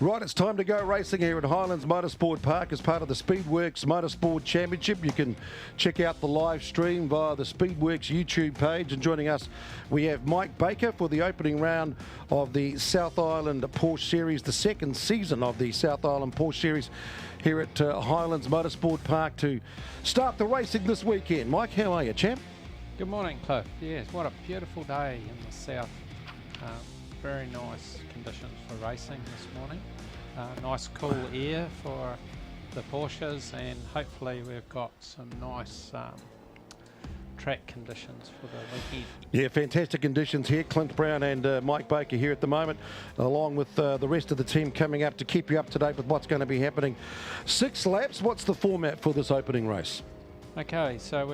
Right, it's time to go racing here at Highlands Motorsport Park as part of the SpeedWorks Motorsport Championship. You can check out the live stream via the SpeedWorks YouTube page. And joining us, we have Mike Baker for the opening round of the South Island Porsche Series, the second season of the South Island Porsche Series here at Highlands Motorsport Park to start the racing this weekend. Mike, how are you, champ? Good morning, Cliff. Yes, what a beautiful day in the south. Very nice conditions for racing this morning. Nice cool air for the Porsches, and hopefully we've got some nice track conditions for the weekend. Yeah, fantastic conditions here. Clint Brown and Mike Baker here at the moment, along with the rest of the team coming up to keep you up to date with what's going to be happening. 6 laps. What's the format for this opening race? Okay, so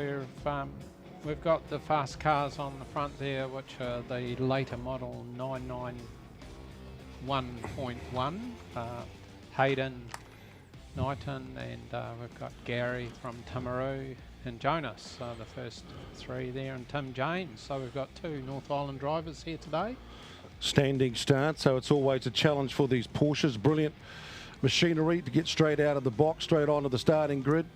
we've got the fast cars on the front there, which are the later model 991.1, Hayden, Knighton, and we've got Gary from Timaru and Jonas, the first 3 there, and Tim James. So we've got 2 North Island drivers here today. Standing start, so it's always a challenge for these Porsches. Brilliant machinery to get straight out of the box, straight onto the starting grid.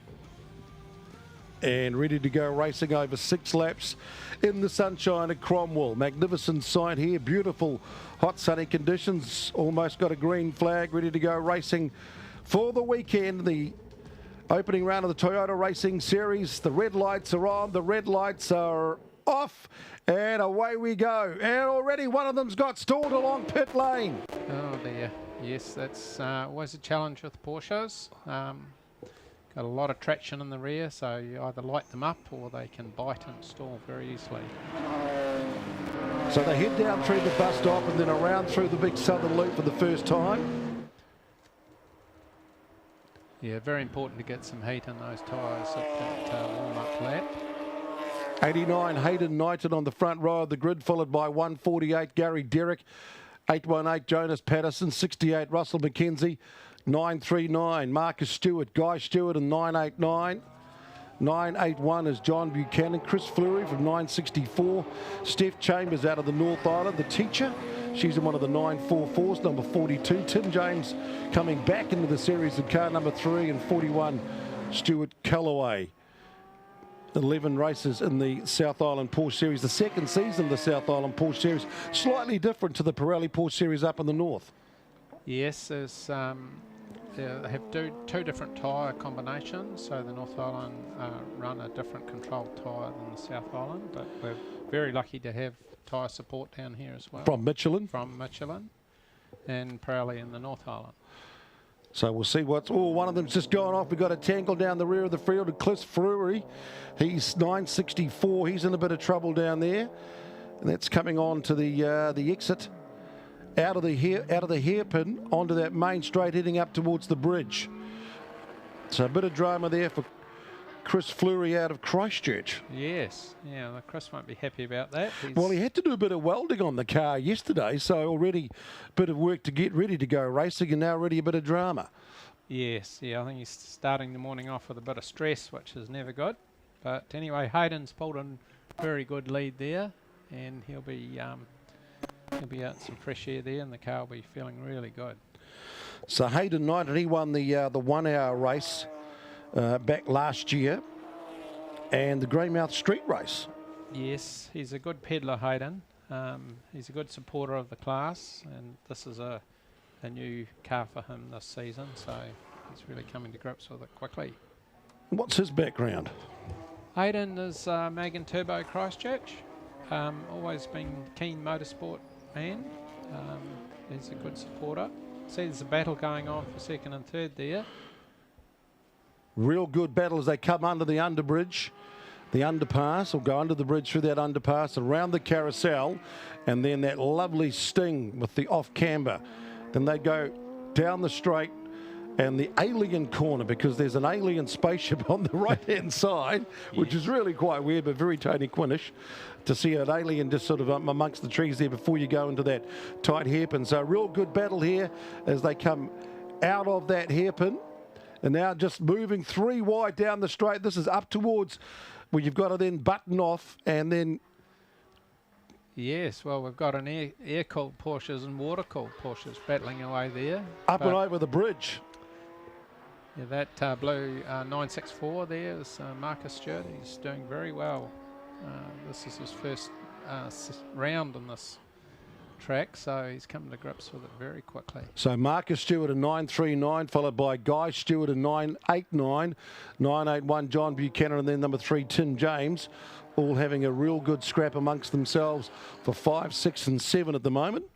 And ready to go racing over 6 laps in the sunshine at Cromwell. Magnificent sight here, beautiful hot sunny conditions, almost got a green flag, ready to go racing for the weekend. The opening round of the Toyota Racing Series. The red lights are on, the red lights are off, and away we go. And already one of them's got stalled along pit lane. Oh dear, yes, that's always a challenge with Porsches. Got a lot of traction in the rear, so you either light them up or they can bite and stall very easily. So they head down through the bus stop and then around through the big southern loop for the first time. Yeah, very important to get some heat in those tyres at that warm-up lap. 89 Hayden Knighton on the front row of the grid, followed by 148 Gary Derrick, 818 Jonas Patterson, 68 Russell McKenzie, 939 Marcus Stewart, Guy Stewart, and 989. 981 is John Buchanan, Chris Fleury from 964. Steph Chambers out of the North Island, the teacher. She's in one of the 944s, number 42. Tim James coming back into the series in car number 3, and 41 Stuart Callaway. 11 races in the South Island Porsche Series, the second season of the South Island Porsche Series. Slightly different to the Pirelli Porsche Series up in the north. Yes, there's they have 2 different tyre combinations, so the North Island run a different controlled tyre than the South Island, but we're very lucky to have tyre support down here as well. From Michelin? From Michelin and Pirelli in the North Island. So we'll see what's... Oh, one of them's just gone off. We've got a tangle down the rear of the field, and Chris Fleury, he's 964. He's in a bit of trouble down there, and that's coming on to the exit. Out of the hairpin onto that main straight heading up towards the bridge. So a bit of drama there for Chris Fleury out of Christchurch. Yes, yeah, well, Chris won't be happy about that. Well, he had to do a bit of welding on the car yesterday, so already a bit of work to get ready to go racing, and now already a bit of drama. Yes, yeah, I think he's starting the morning off with a bit of stress, which is never good. But anyway, Hayden's pulled a very good lead there, and he'll be out in some fresh air there, and the car will be feeling really good. So Hayden Knighton, he won the 1 hour race back last year, and the Greymouth Street race. Yes, he's a good peddler, Hayden. He's a good supporter of the class, and this is a new car for him this season, so he's really coming to grips with it quickly. What's his background? Hayden is Magan Turbo Christchurch. Always been keen motorsport man. He's a good supporter. See, there's a battle going on for second and third there. Real good battle as they come under the underbridge, the underpass, or go under the bridge through that underpass, around the carousel, and then that lovely sting with the off camber. Then they go down the straight and the alien corner, because there's an alien spaceship on the right-hand side, which is really quite weird, but very Tony Quinnish, to see an alien just sort of amongst the trees there before you go into that tight hairpin. So a real good battle here as they come out of that hairpin, and now just moving 3 wide down the straight. This is up towards where you've got to then button off and then Yes, well, we've got an air-cooled Porsches and water-cooled Porsches battling away there. Up and over the bridge. Yeah, that blue 964 there is Marcus Stewart. He's doing very well. This is his first round on this track, so he's coming to grips with it very quickly. So Marcus Stewart in 939, followed by Guy Stewart in 989, 981 John Buchanan, and then number 3 Tim James, all having a real good scrap amongst themselves for 5, 6 and 7 at the moment.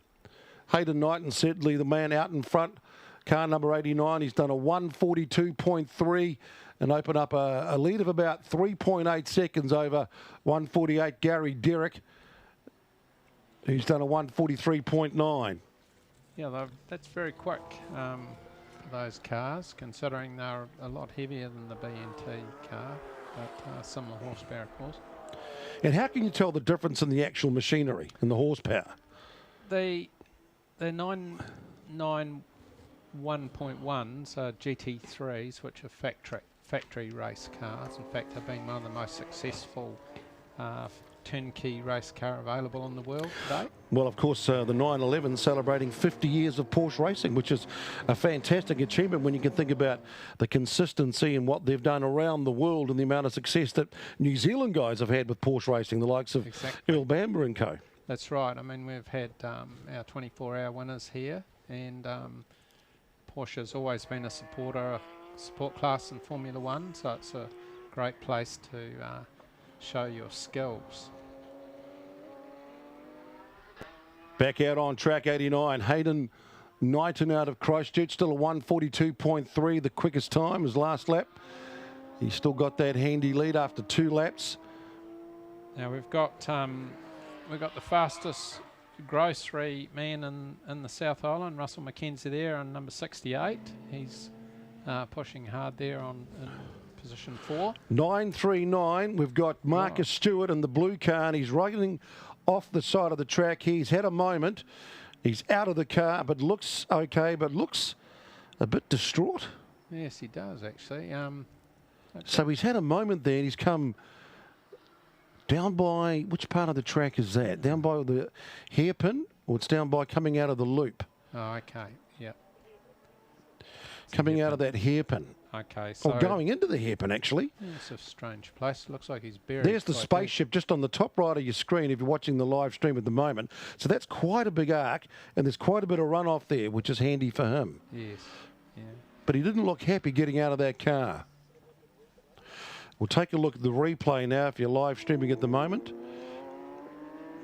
Hayden Knight and Sedley, the man out in front, car number 89, he's done a 142.3 and open up a lead of about 3.8 seconds over 148 Gary Derrick. He's done a 143.9. Yeah, that's very quick, those cars, considering they're a lot heavier than the BNT car, but similar horsepower, of course. And how can you tell the difference in the actual machinery and the horsepower? The 991.1s are GT3s, which are factory race cars. In fact, have been one of the most successful turnkey race car available in the world today. Well, of course, the 911 celebrating 50 years of Porsche racing, which is a fantastic achievement when you can think about the consistency and what they've done around the world and the amount of success that New Zealand guys have had with Porsche racing, the likes of Earl Bamber and co. That's right. I mean, we've had our 24-hour winners here, and Porsche has always been a support class in Formula One, so it's a great place to show your skills. Back out on track 89, Hayden Knighton out of Christchurch, still a 142.3, the quickest time, his last lap. He's still got that handy lead after 2 laps. Now we've got the fastest grocery man in the South Island, Russell McKenzie there on number 68. He's pushing hard there in position 4. 939, we've got Marcus Stewart in the blue car, and he's running off the side of the track. He's had a moment. He's out of the car, but looks okay, but looks a bit distraught. Yes, he does, actually. So he's had a moment there, and he's come down by, which part of the track is that? Down by the hairpin, or it's down by coming out of the loop? Oh, okay, yeah. Coming out of that hairpin. Okay, so... Or going into the hairpin, actually. Yeah, it's a strange place. It looks like he's buried. There's the spaceship just on the top right of your screen if you're watching the live stream at the moment. So that's quite a big arc, and there's quite a bit of runoff there, which is handy for him. Yes, yeah. But he didn't look happy getting out of that car. We'll take a look at the replay now if you're live streaming at the moment.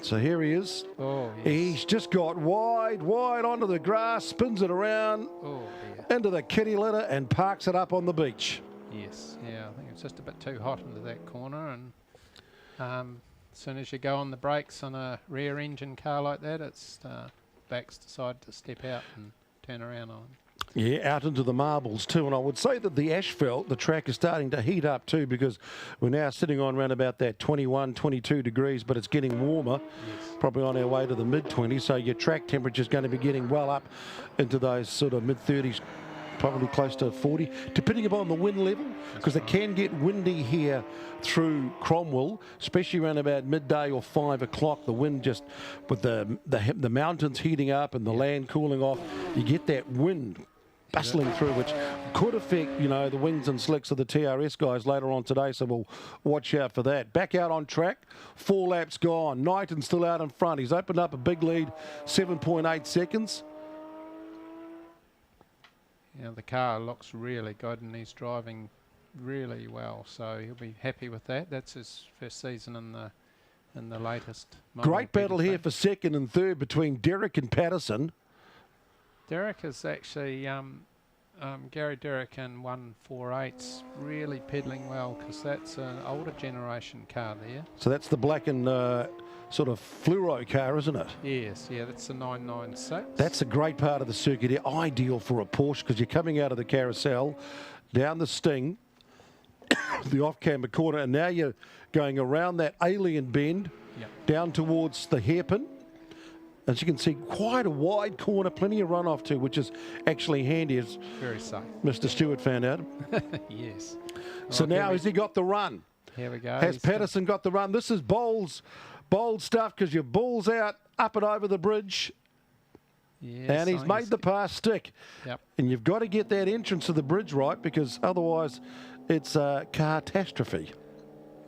So here he is. Oh, yes. He's just got wide onto the grass, spins it around into the kitty litter and parks it up on the beach. Yes, yeah, I think it's just a bit too hot into that corner, and as soon as you go on the brakes on a rear engine car like that, it's backs decide to step out and turn around on. Yeah, out into the marbles too, and I would say that the asphalt, the track is starting to heat up too, because we're now sitting on around about that 21, 22 degrees, but it's getting warmer, probably on our way to the mid-20s, so your track temperature is going to be getting well up into those sort of mid-30s, probably close to 40, depending upon the wind level, because it can get windy here through Cromwell, especially around about midday or 5 o'clock. The wind just, with the mountains heating up and the land cooling off, you get that wind bustling through, which could affect, you know, the wings and slicks of the TRS guys later on today, so we'll watch out for that. Back out on track, 4 laps gone. Knighton's still out in front. He's opened up a big lead, 7.8 seconds. Yeah, the car looks really good, and he's driving really well, so he'll be happy with that. That's his first season in the latest. Great battle here for second and third between Derrick and Patterson. Derrick is actually, Gary Derrick in 148's really pedaling well, because that's an older generation car there. So that's the black and sort of fluoro car, isn't it? Yes, yeah, that's the 996. That's a great part of the circuit here, ideal for a Porsche, because you're coming out of the carousel, down the Sting, the off-camber corner, and now you're going around that alien bend, down towards the hairpin. As you can see, quite a wide corner, plenty of runoff too, which is actually handy, as very safe. Mr. Stewart found out. Yes. So now has he got the run? Here we go. Has Patterson got the run? This is Bowles Bold stuff because your ball's out, up and over the bridge. Yes, And he's made the pass stick. Yep. And you've got to get that entrance to the bridge right because otherwise it's a catastrophe.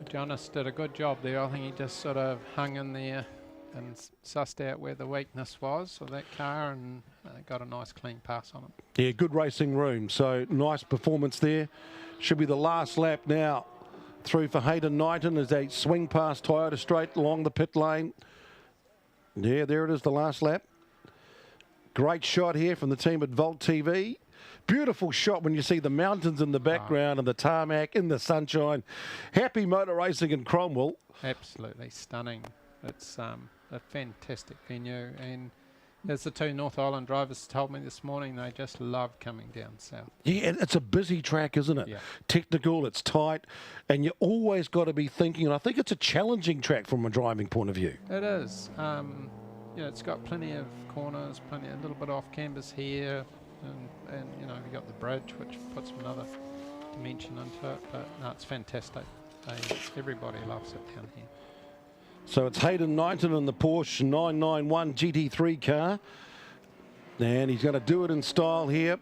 Jonas did a good job there. I think he just sort of hung in there and sussed out where the weakness was of that car and got a nice clean pass on it. Yeah, good racing room. So nice performance there. Should be the last lap now through for Hayden Knighton as they swing past Toyota straight along the pit lane. Yeah, there it is, the last lap. Great shot here from the team at Volt TV. Beautiful shot when you see the mountains in the background and the tarmac in the sunshine. Happy motor racing in Cromwell. Absolutely stunning. It's a fantastic venue, and as the two North Island drivers told me this morning, they just love coming down south. Yeah, it's a busy track, isn't it? Yeah. Technical, it's tight, and you always got to be thinking, and I think it's a challenging track from a driving point of view. It is. Yeah, it's got plenty of corners, a little bit off canvas here, and you know, we've got the bridge, which puts another dimension into it, but no, it's fantastic. Everybody loves it down here. So it's Hayden Knighton in the Porsche 991 GT3 car, and he's going to do it in style here.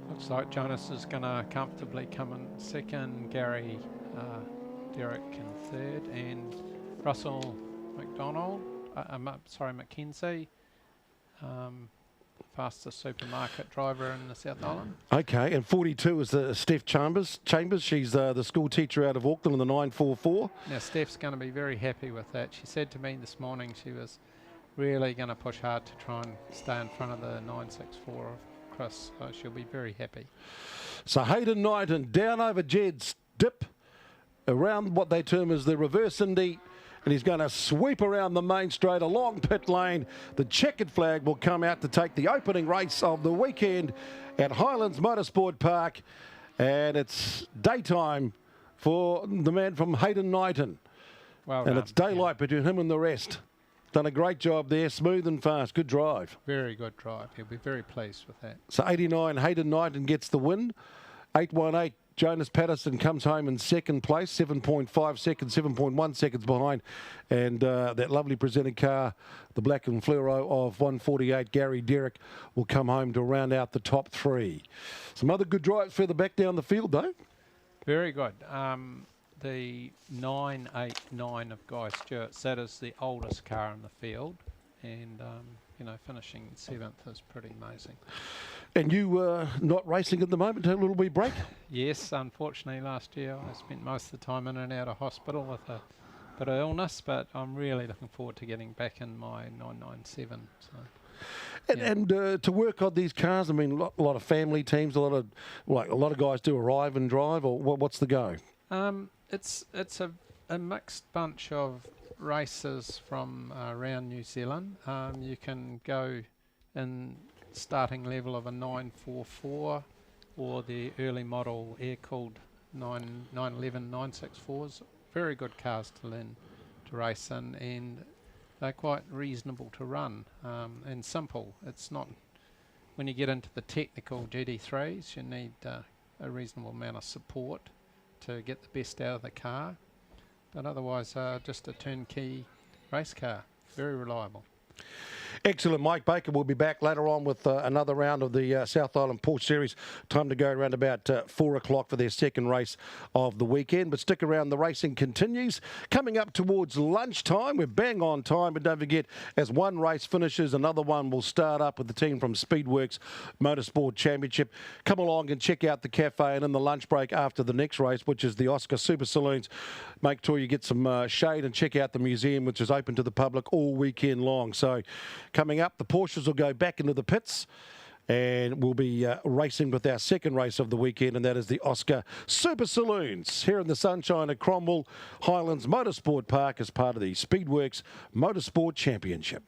Looks like Jonas is going to comfortably come in second, Gary, Derek in third, and Russell Mackenzie, fastest supermarket driver in the South Island. Okay, and 42 is the Steph Chambers. She's the school teacher out of Auckland in the 944. Now Steph's going to be very happy with that. She said to me this morning she was really going to push hard to try and stay in front of the 964 of Chris, so she'll be very happy. So Hayden Knighton down over Jed's dip around what they term as the reverse Indy, and he's going to sweep around the main straight along pit lane. The checkered flag will come out to take the opening race of the weekend at Highlands Motorsport Park, and it's daytime for the man from Hayden Knighton. Well and done. it's daylight between him and the rest. Done a great job there, smooth and fast, good drive. Very good drive. He'll be very pleased with that. So 89, Hayden Knighton gets the win. 818, Jonas Patterson comes home in second place, 7.5 seconds, 7.1 seconds behind. And that lovely presented car, the black and fluoro of 148, Gary Derrick, will come home to round out the top three. Some other good drives further back down the field, though. Very good. The 989 of Guy Stewart's, that is the oldest car in the field. And, you know, finishing seventh is pretty amazing. And you not racing at the moment, take a little wee break? Yes, unfortunately last year I spent most of the time in and out of hospital with a bit of illness, but I'm really looking forward to getting back in my 997. So, and to work on these cars, I mean, a lot of family teams, a lot of guys do arrive and drive, or what's the go? It's a mixed bunch of races from around New Zealand. You can go in starting level of a 944 or the early model air-cooled 911 964s. Very good cars to learn to race in, and they're quite reasonable to run and simple. It's not, when you get into the technical GT3s, you need a reasonable amount of support to get the best out of the car, but otherwise just a turnkey race car, very reliable. Excellent. Mike Baker will be back later on with another round of the South Island Porsche Series. Time to go around about 4 o'clock for their second race of the weekend. But stick around, the racing continues. Coming up towards lunchtime, we're bang on time. But don't forget, as one race finishes, another one will start up with the team from SpeedWorks Motorsport Championship. Come along and check out the cafe, and in the lunch break after the next race, which is the Oscar Super Saloons, make sure you get some shade and check out the museum, which is open to the public all weekend long. So coming up, the Porsches will go back into the pits, and we'll be racing with our second race of the weekend, and that is the Oscar Super Saloons here in the sunshine at Cromwell Highlands Motorsport Park as part of the SpeedWorks Motorsport Championship.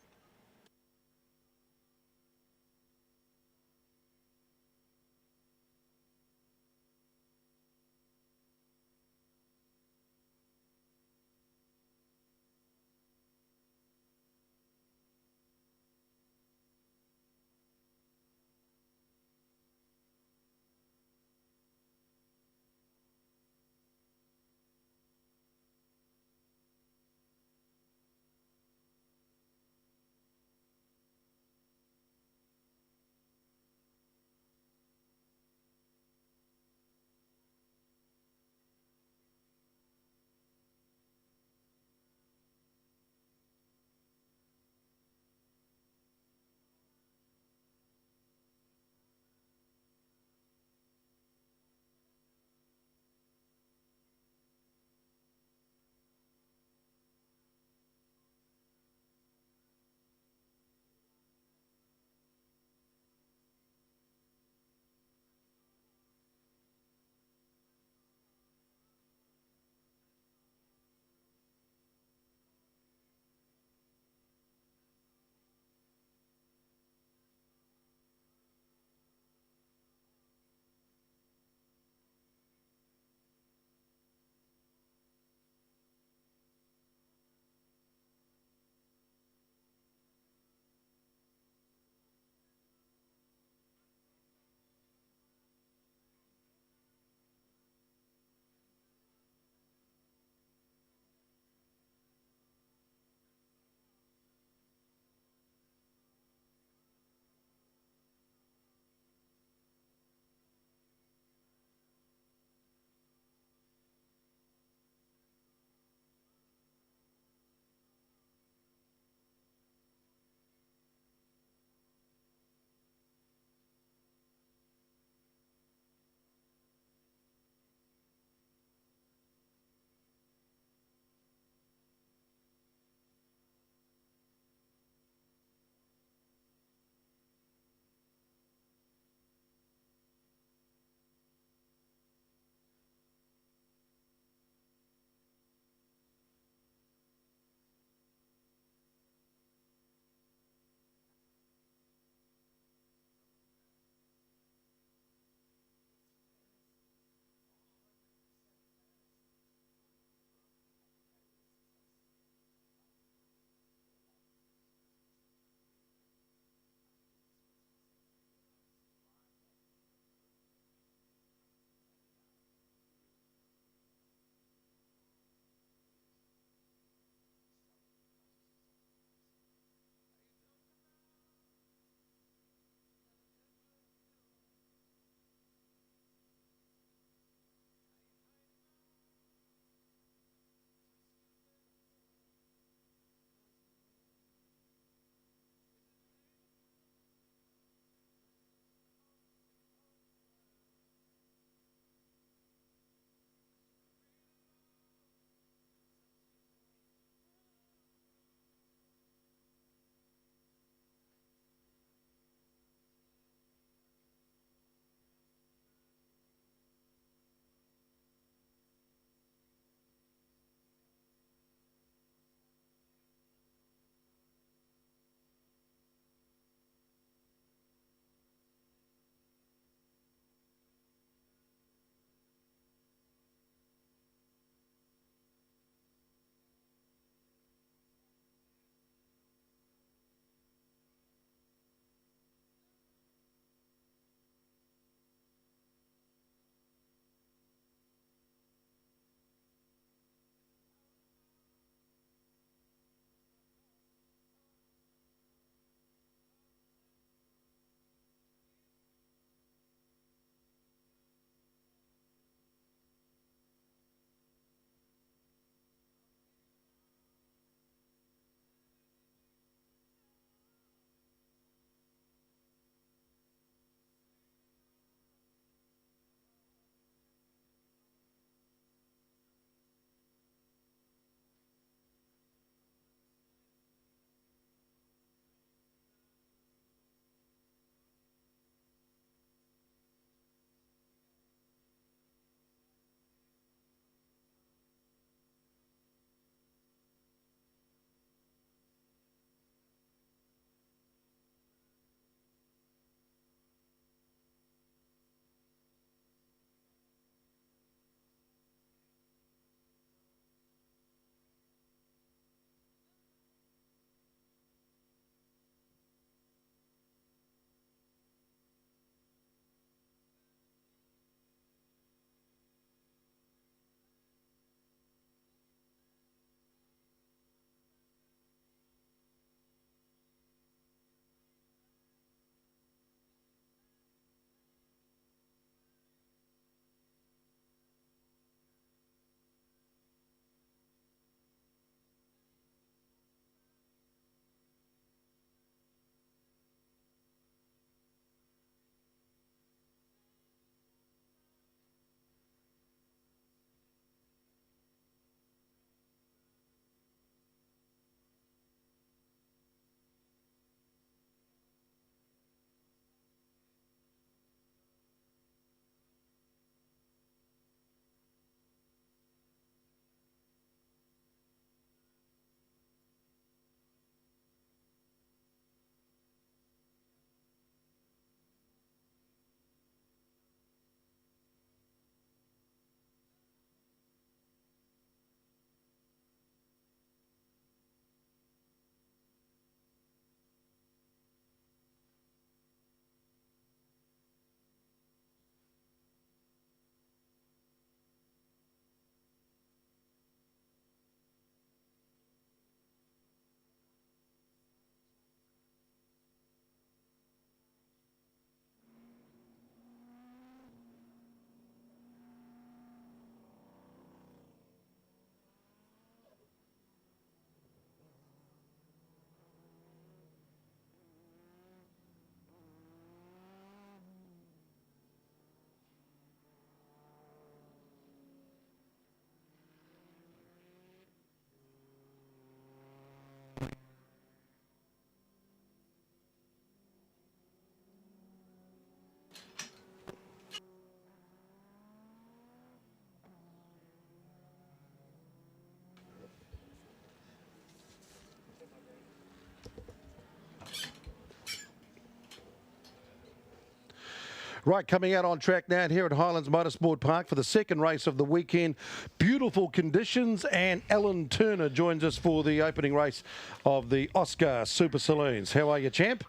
Right, coming out on track now here at Highlands Motorsport Park for the second race of the weekend. Beautiful conditions, and Alan Turner joins us for the opening race of the Oscar Super Saloons. How are you, champ?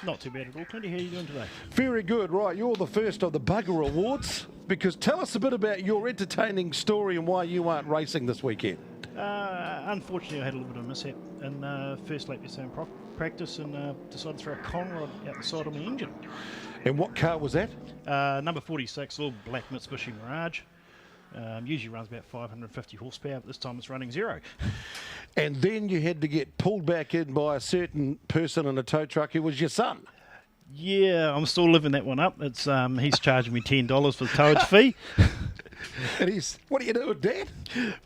Not too bad at all, Clinty. How are you doing today? Very good. Right, you're the first of the Bugger Awards, because tell us a bit about your entertaining story and why you aren't racing this weekend. Unfortunately, I had a little bit of a mishap in first lap yesterday in practice and decided to throw a con rod out the side of my engine. And what car was that? Number 46, little black Mitsubishi Mirage. Usually runs about 550 horsepower, but this time it's running 0. And then you had to get pulled back in by a certain person in a tow truck who was your son. Yeah, I'm still living that one up. It's he's charging me $10 for the towage fee. And he's, what are you doing, Dad?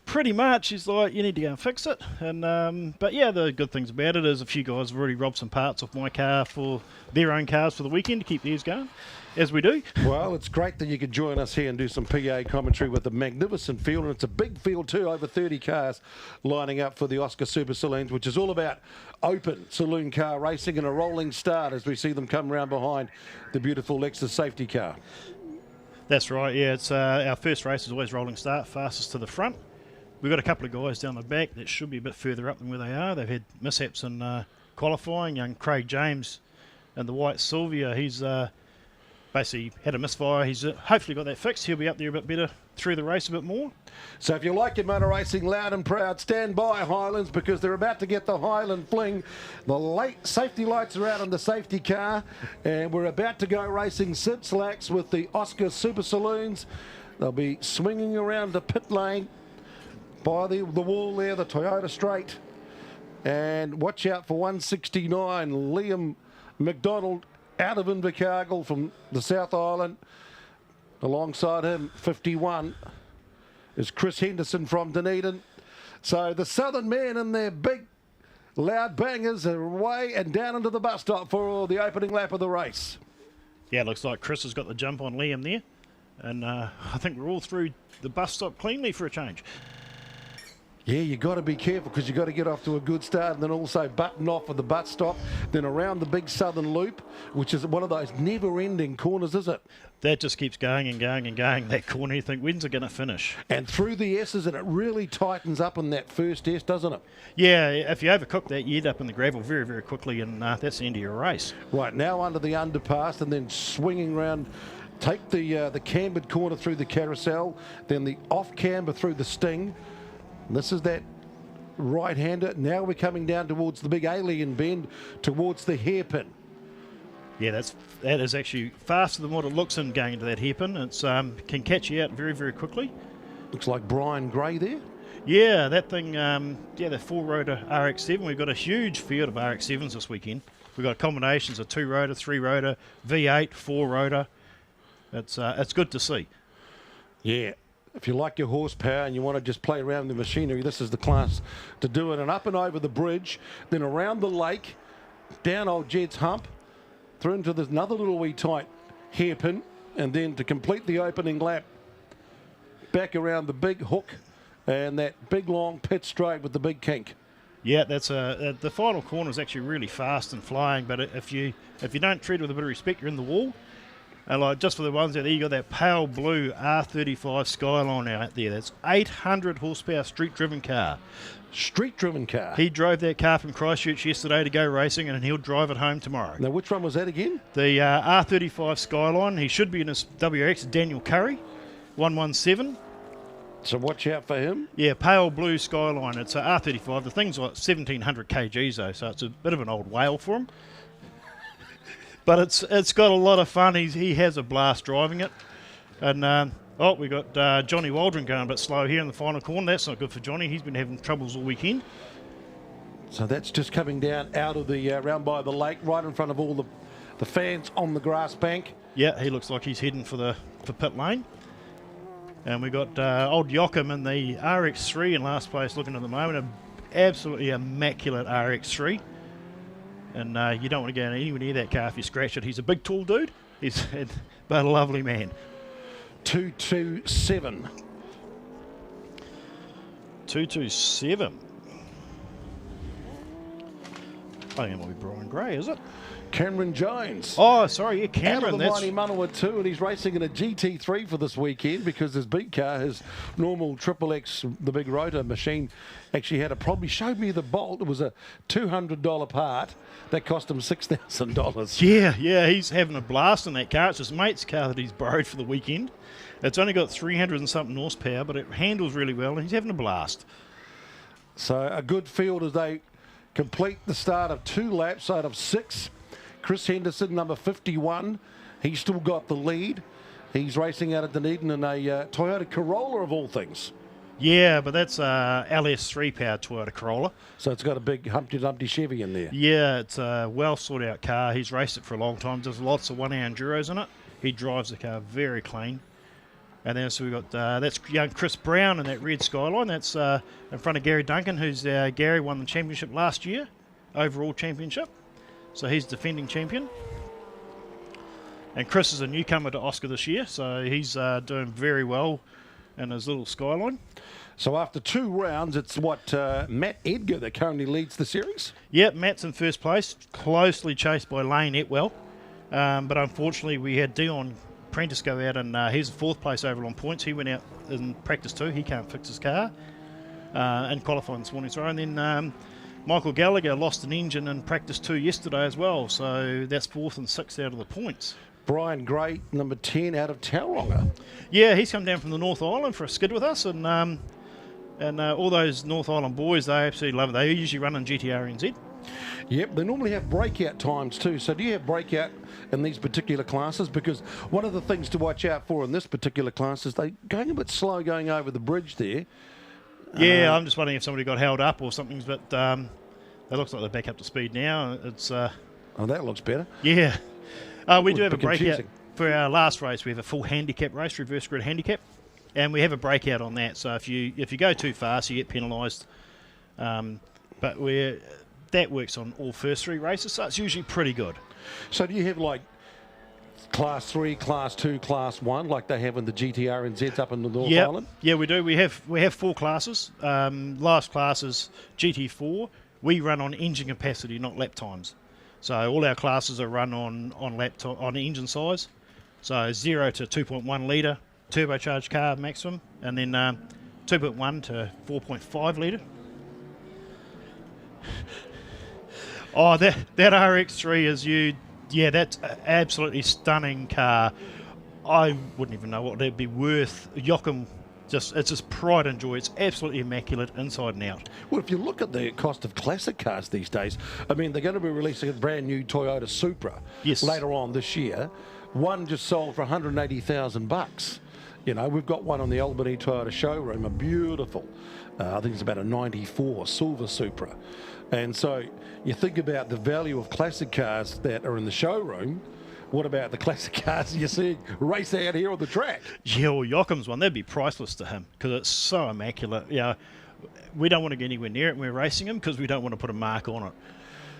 Pretty much, he's like, you need to go and fix it. And but yeah, the good things about it is a few guys have already robbed some parts off my car for their own cars for the weekend to keep theirs going, as we do. Well, it's great that you could join us here and do some PA commentary with the magnificent field, and it's a big field too, over 30 cars lining up for the Oscar Super Saloons, which is all about open saloon car racing and a rolling start as we see them come around behind the beautiful Lexus safety car. That's right, yeah. It's our first race is always rolling start, fastest to the front. We've got a couple of guys down the back that should be a bit further up than where they are. They've had mishaps in qualifying. Young Craig James and the white Sylvia, he's basically had a misfire. He's hopefully got that fixed. He'll be up there a bit better through the race a bit more. So if you like your motor racing loud and proud, stand by, Highlands, because they're about to get the Highland fling. The late safety lights are out on the safety car, and we're about to go racing Sid Slacks with the Oscar Super Saloons. They'll be swinging around the pit lane by the wall there, the Toyota Straight. And watch out for 169, Liam McDonald out of Invercargill from the South Island. Alongside him, 51, is Chris Henderson from Dunedin. So the Southern men in their big, loud bangers are away and down into the bus stop for the opening lap of the race. Yeah, it looks like Chris has got the jump on Liam there. And I think we're all through the bus stop cleanly for a change. Yeah, you got to be careful because you got to get off to a good start and then also button off at the bus stop, then around the big southern loop, which is one of those never-ending corners, is it? That just keeps going and going and going, that corner. You think, when's it going to finish? And through the S's, and it really tightens up in that first S, doesn't it? Yeah, if you overcook that, you end up in the gravel very, very quickly, and that's the end of your race. Right, now under the underpass and then swinging round. Take the cambered corner through the carousel, then the off-camber through the Sting. This is that right-hander. Now we're coming down towards the big alien bend, towards the hairpin. Yeah, that is actually faster than what it looks in going into that hairpin. It's can catch you out very, very quickly. Looks like Brian Gray there. Yeah, that thing, the four-rotor RX-7. We've got a huge field of RX-7s this weekend. We've got combinations of 2-rotor, 3-rotor, V8, 4-rotor. It's good to see. Yeah. If you like your horsepower and you want to just play around the machinery, this is the class to do it. And up and over the bridge, then around the lake, down old Jed's hump, through into this another little wee tight hairpin, and then to complete the opening lap, back around the big hook and that big long pit straight with the big kink. Yeah, that's the final corner is actually really fast and flying, but if you don't tread with a bit of respect, you're in the wall. And like just for the ones out there, you got that pale blue R35 Skyline out there. That's 800 horsepower street-driven car. Street-driven car? He drove that car from Christchurch yesterday to go racing, and he'll drive it home tomorrow. Now, which one was that again? The R35 Skyline. He should be in his WRX, Daniel Curry, 117. So watch out for him. Yeah, pale blue Skyline. It's a R35. The thing's like 1,700 kgs, though, so it's a bit of an old whale for him. But it's got a lot of fun. He has a blast driving it. And, we got Johnny Waldron going a bit slow here in the final corner. That's not good for Johnny. He's been having troubles all weekend. So that's just coming down out of the round by the lake, right in front of all the fans on the grass bank. Yeah, he looks like he's heading for pit lane. And we got old Joachim in the RX3 in last place looking at the moment. An absolutely immaculate RX3. And you don't want to go anywhere near that car if you scratch it. He's a big, tall dude, but a lovely man. 227. 227. think it might be Brian Gray, is it? Cameron Jones. Oh, sorry, yeah, Out Cameron. of the That's mighty Manawa 2, and he's racing in a GT3 for this weekend because his big car, his normal Triple X, the big rotor machine, actually had a problem. He showed me the bolt. It was a $200 part that cost him $6,000. yeah, he's having a blast in that car. It's his mate's car that he's borrowed for the weekend. It's only got 300 and something horsepower, but it handles really well, and he's having a blast. So a good field as they complete the start of 2 laps out of 6. Chris Henderson, number 51, he's still got the lead. He's racing out of Dunedin in a Toyota Corolla of all things. Yeah, but that's a LS3 powered Toyota Corolla. So it's got a big Humpty Dumpty Chevy in there. Yeah, it's a well sorted out car. He's raced it for a long time. There's lots of 1 hour enduros in it. He drives the car very clean. And then so we've got, that's young Chris Brown in that red Skyline. That's in front of Gary Duncan, who's Gary won the championship last year, overall championship. So he's defending champion. And Chris is a newcomer to Oscar this year, so he's doing very well in his little Skyline. So after 2 rounds, it's what, Matt Edgar that currently leads the series? Yep, Matt's in first place, closely chased by Lane Etwell. But unfortunately, we had Dion Prentice go out, and he's 4th place overall on points. He went out in practice 2. He can't fix his car and qualifying this morning. And then Michael Gallagher lost an engine in practice 2 yesterday as well. So that's 4th and 6th out of the points. Brian Gray, number 10, out of Tauranga. Yeah, he's come down from the North Island for a skid with us, and all those North Island boys, they absolutely love it. They usually run in GTR NZ. Yep, they normally have breakout times too. So do you have breakout in these particular classes? Because one of the things to watch out for in this particular class is they're going a bit slow going over the bridge there. Yeah, I'm just wondering if somebody got held up or something, but it looks like they're back up to speed now. It's oh, that looks better. Yeah. We do have a breakout. Confusing. For our last race, we have a full handicap race, reverse grid handicap, and we have a breakout on that. So if you go too fast, you get penalised. But that works on all first 3 races, so it's usually pretty good. So do you have like class 3, class 2, class 1, like they have in the GTR NZs up in the North Island? Yeah, we do. We have 4 classes. Last class is GT4. We run on engine capacity, not lap times. So all our classes are run on engine size. So 0 to 2.1 litre turbocharged car maximum, and then 2.1 to 4.5 litre. Oh, that RX3 is that's an absolutely stunning car. I wouldn't even know what that'd be worth. Joachim, it's just pride and joy. It's absolutely immaculate inside and out. Well, if you look at the cost of classic cars these days, I mean, they're going to be releasing a brand new Toyota Supra later on this year. One just sold for $180,000. You know, we've got one on the Albany Toyota showroom, a beautiful, I think it's about a 94 silver Supra. And so you think about the value of classic cars that are in the showroom. What about the classic cars you see race out here on the track? Yeah, well, Joachim's one, that'd be priceless to him because it's so immaculate. Yeah, we don't want to get anywhere near it when we're racing him because we don't want to put a mark on it.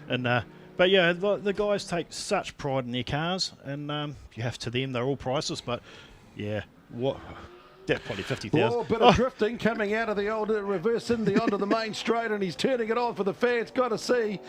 And but yeah, the guys take such pride in their cars, and you have to them, they're all priceless. But yeah, that's probably 50,000. Oh, a bit of drifting coming out of the old reverse Indy onto the main straight, and he's turning it on for the fans. Got to see.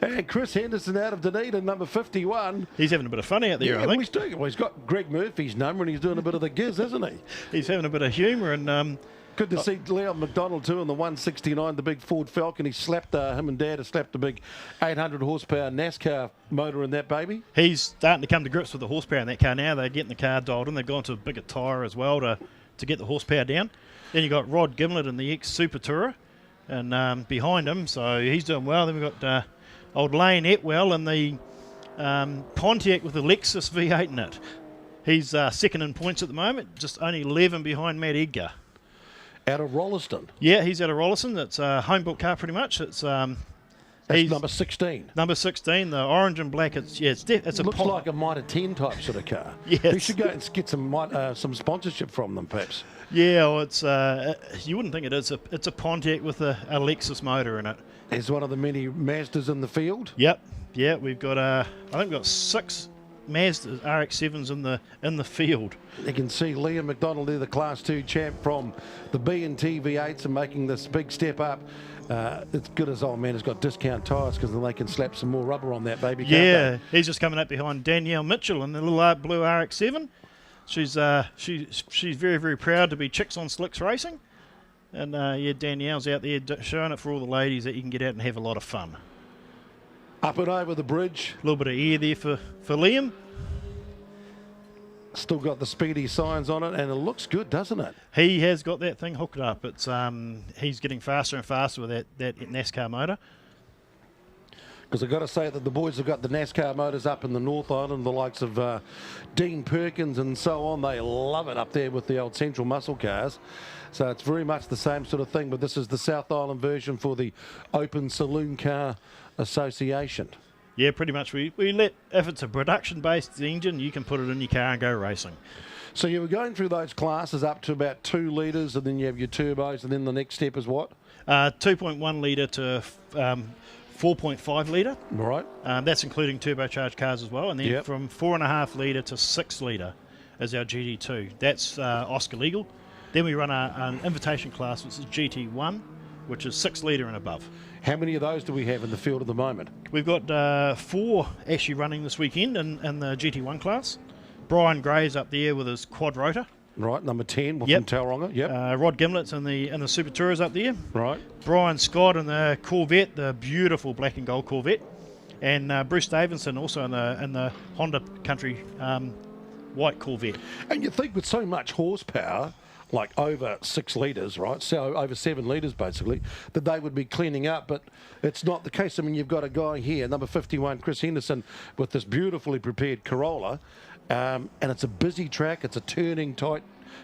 And Chris Henderson out of Dunedin, number 51. He's having a bit of fun out there, I think. Well, he's doing it. Well, he's got Greg Murphy's number, and he's doing a bit of the giz, isn't he? He's having a bit of humour, and good to see Leon McDonald too in the 169, the big Ford Falcon. He slapped him and Dad have slapped a big 800 horsepower NASCAR motor in that baby. He's starting to come to grips with the horsepower in that car now. They're getting the car dialed in. They've gone to a bigger tyre as well to get the horsepower down. Then you got Rod Gimlett in the ex-Super Tourer, and behind him, so he's doing well. Then we've got old Lane Etwell in the Pontiac with the Lexus V8 in it. He's second in points at the moment, just only 11 behind Matt Edgar. Out of Rolleston. Yeah, he's out of Rolleston. It's a home-built car pretty much. It's he's number 16. Number 16, the orange and black. It's a looks like a Mitre 10 type sort of car. Yes. We should go and get some sponsorship from them, perhaps. Yeah, well, it's you wouldn't think it is. It's a Pontiac with a Lexus motor in it. It's one of the many Mazdas in the field. Yep. Yeah, we've got I think we've got 6 Mazda RX-7s in the field. You can see Liam McDonald there, the Class 2 champ from the B&T V8s, and making this big step up it's good as old man has got discount tyres because then they can slap some more rubber on that baby. Yeah, Can't he's just coming up behind Danielle Mitchell in the little blue RX-7. She's very, very proud to be Chicks on Slicks racing. And yeah, Danielle's out there showing it for all the ladies that you can get out and have a lot of fun. Up and over the bridge. A little bit of air there for Liam. Still got the speedy signs on it, and it looks good, doesn't it? He has got that thing hooked up. It's he's getting faster and faster with that NASCAR motor. Because I've got to say that the boys have got the NASCAR motors up in the North Island, the likes of Dean Perkins and so on. They love it up there with the old Central muscle cars. So it's very much the same sort of thing, but this is the South Island version for the Open Saloon Car Association. Yeah, pretty much. We let, if it's a production-based engine, you can put it in your car and go racing. So you were going through those classes up to about 2 litres, and then you have your turbos, and then the next step is what? 2.1 litre to 4.5 litre. Right. That's including turbocharged cars as well. And then from 4.5 litre to 6 litre is our GT2. That's Oscar legal. Then we run an invitation class, which is GT1, which is 6 litre and above. How many of those do we have in the field at the moment? We've got 4 actually running this weekend in the GT1 class. Brian Gray's up there with his quad rotor. Right, number 10 from Tauranga. Yep. Rod Gimlet's in the Super Tourers up there. Right. Brian Scott in the Corvette, the beautiful black and gold Corvette. And Bruce Davidson also in the Honda Country white Corvette. And you think with so much horsepower, like over 6 litres, right, so over 7 litres basically, that they would be cleaning up, but it's not the case. I mean, you've got a guy here, number 51, Chris Henderson, with this beautifully prepared Corolla, and it's a busy track, it's a turning, tight,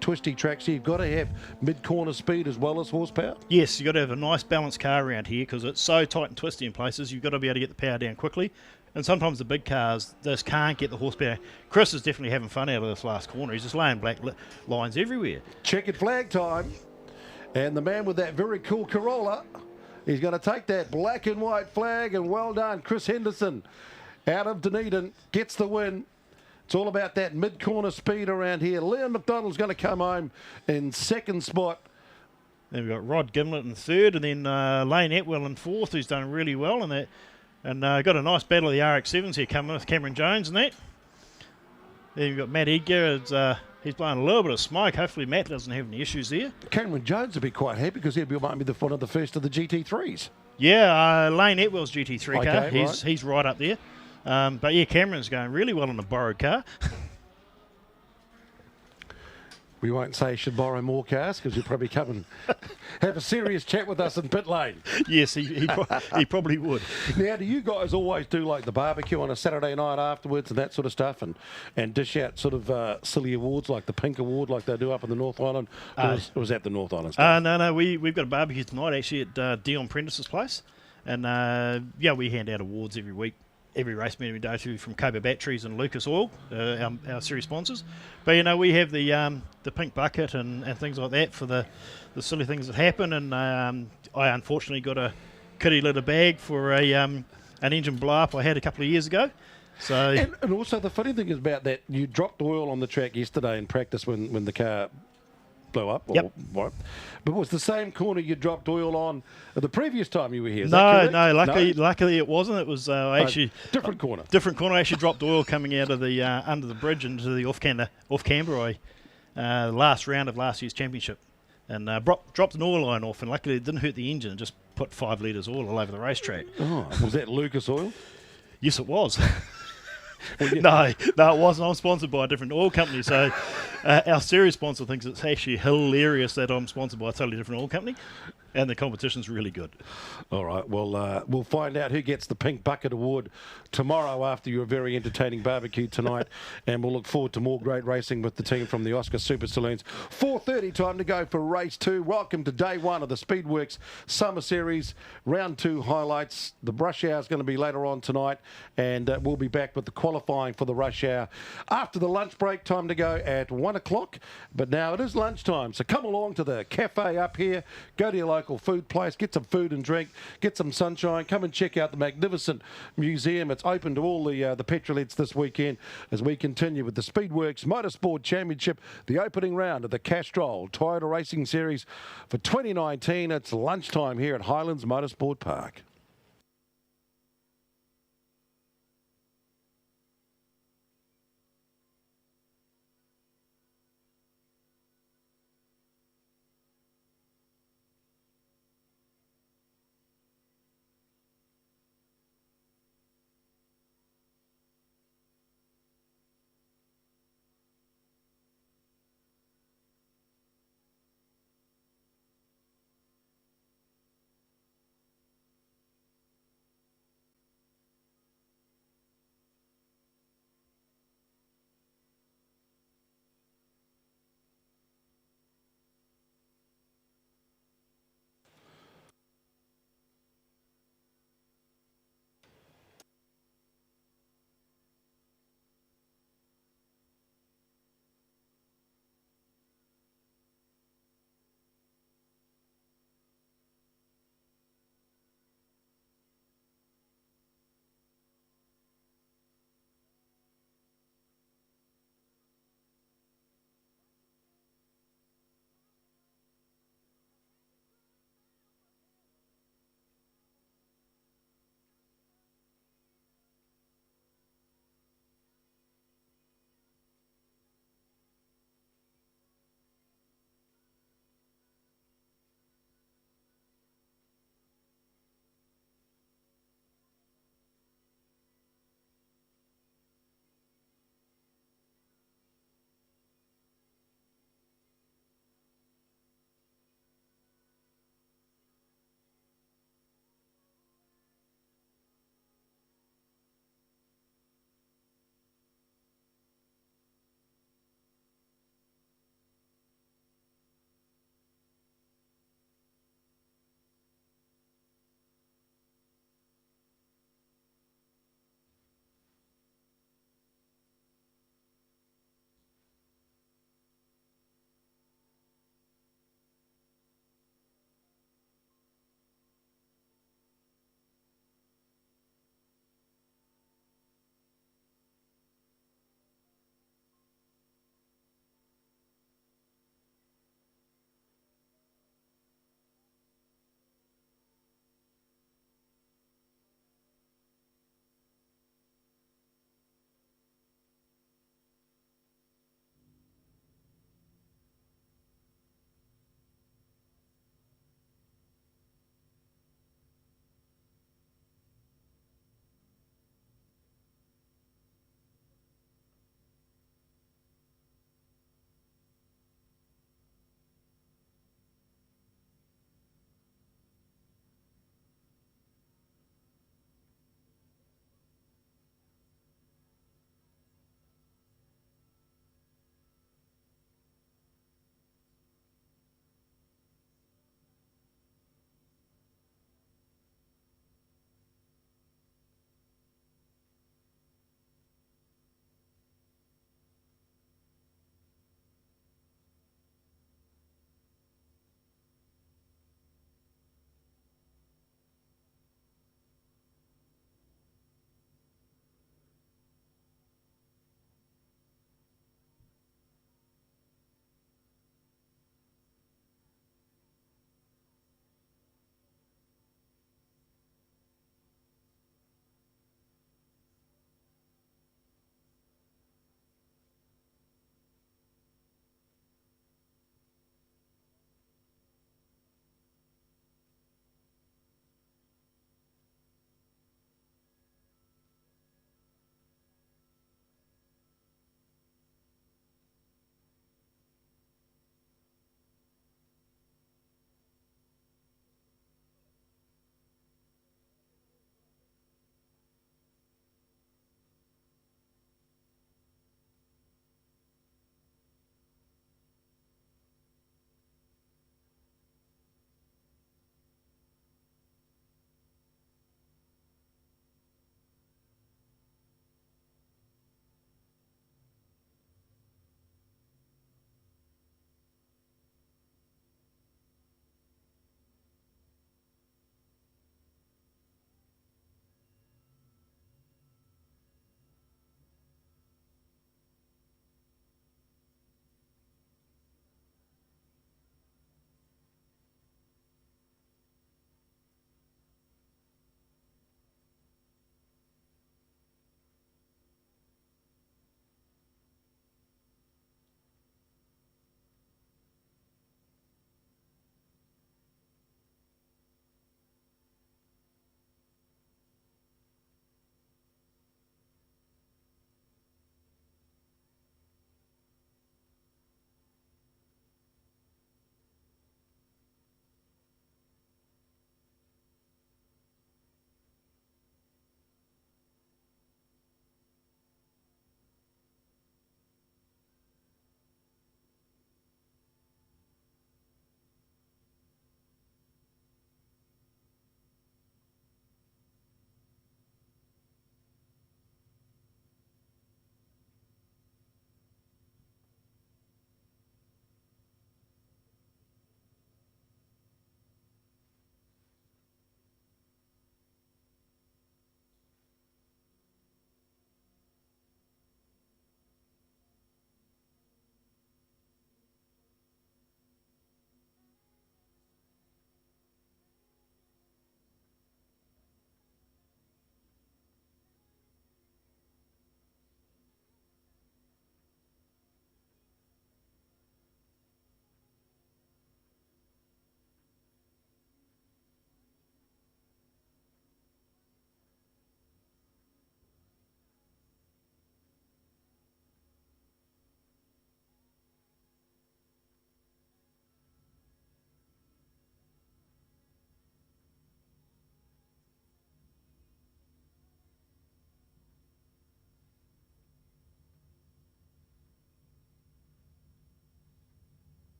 twisty track, so you've got to have mid-corner speed as well as horsepower? Yes, you've got to have a nice balanced car around here because it's so tight and twisty in places, you've got to be able to get the power down quickly. And sometimes the big cars just can't get the horsepower. Chris is definitely having fun out of this last corner. He's just laying black lines everywhere. Checkered flag time. And the man with that very cool Corolla, he's going to take that black and white flag, and well done, Chris Henderson out of Dunedin gets the win. It's all about that mid-corner speed around here. Leon McDonald's going to come home in 2nd spot. Then we've got Rod Gimlet in 3rd, and then Lane Atwell in 4th, who's done really well in that. And got a nice battle of the RX-7s here coming with Cameron Jones and that. Then you've got Matt Edgar. He's blowing a little bit of smoke. Hopefully Matt doesn't have any issues there. Cameron Jones will be quite happy because might be one of the first of the GT3s. Yeah, Lane Atwell's GT3 car. Okay, He's right up there. But yeah, Cameron's going really well in a borrowed car. We won't say he should borrow more cars because he'll probably come and have a serious chat with us in pit lane. Yes, he probably would. Now, do you guys always do like the barbecue on a Saturday night afterwards and that sort of stuff, and dish out sort of silly awards like the Pink Award like they do up in the North Island? Or was that the North Island stuff? No, we've got a barbecue tonight actually at Dion Prentice's place. And yeah, we hand out awards every week. Every race meeting we go to, from Cobra Batteries and Lucas Oil, our series sponsors. But you know, we have the pink bucket and things like that for the silly things that happen. And I unfortunately got a kitty litter bag for an engine blow up I had a couple of years ago. So and also the funny thing is about that, you dropped oil on the track yesterday in practice when the car blew up. Yep. But it was the same corner you dropped oil on the previous time you were here. Is no, that no. Luckily it wasn't. It was actually different corner. Different corner. I actually dropped oil coming out of the under the bridge into the off Canberra last round of last year's championship, and dropped an oil line off, and luckily it didn't hurt the engine. It just put 5 litres oil all over the racetrack. Oh, was that Lucas Oil? Yes, it was. Well, yeah. No, it wasn't. I'm sponsored by a different oil company, so our series sponsor thinks it's actually hilarious that I'm sponsored by a totally different oil company, and the competition's really good. All right, well, we'll find out who gets the Pink Bucket Award tomorrow after your very entertaining barbecue tonight, and we'll look forward to more great racing with the team from the Oscar Super Saloons. 4:30 time to go for race 2. Welcome to day 1 of the SpeedWorks Summer Series, round 2 highlights. The rush hour is going to be later on tonight, and we'll be back with the qualifying for the rush hour after the lunch break. Time to go at 1 o'clock, but now it is lunchtime, so come along to the cafe up here, go to your local local food place, get some food and drink, get some sunshine, come and check out the magnificent museum. It's open to all the petrolheads this weekend as we continue with the SpeedWorks Motorsport Championship, the opening round of the Castrol Toyota Racing Series for 2019. It's lunchtime here at Highlands Motorsport Park.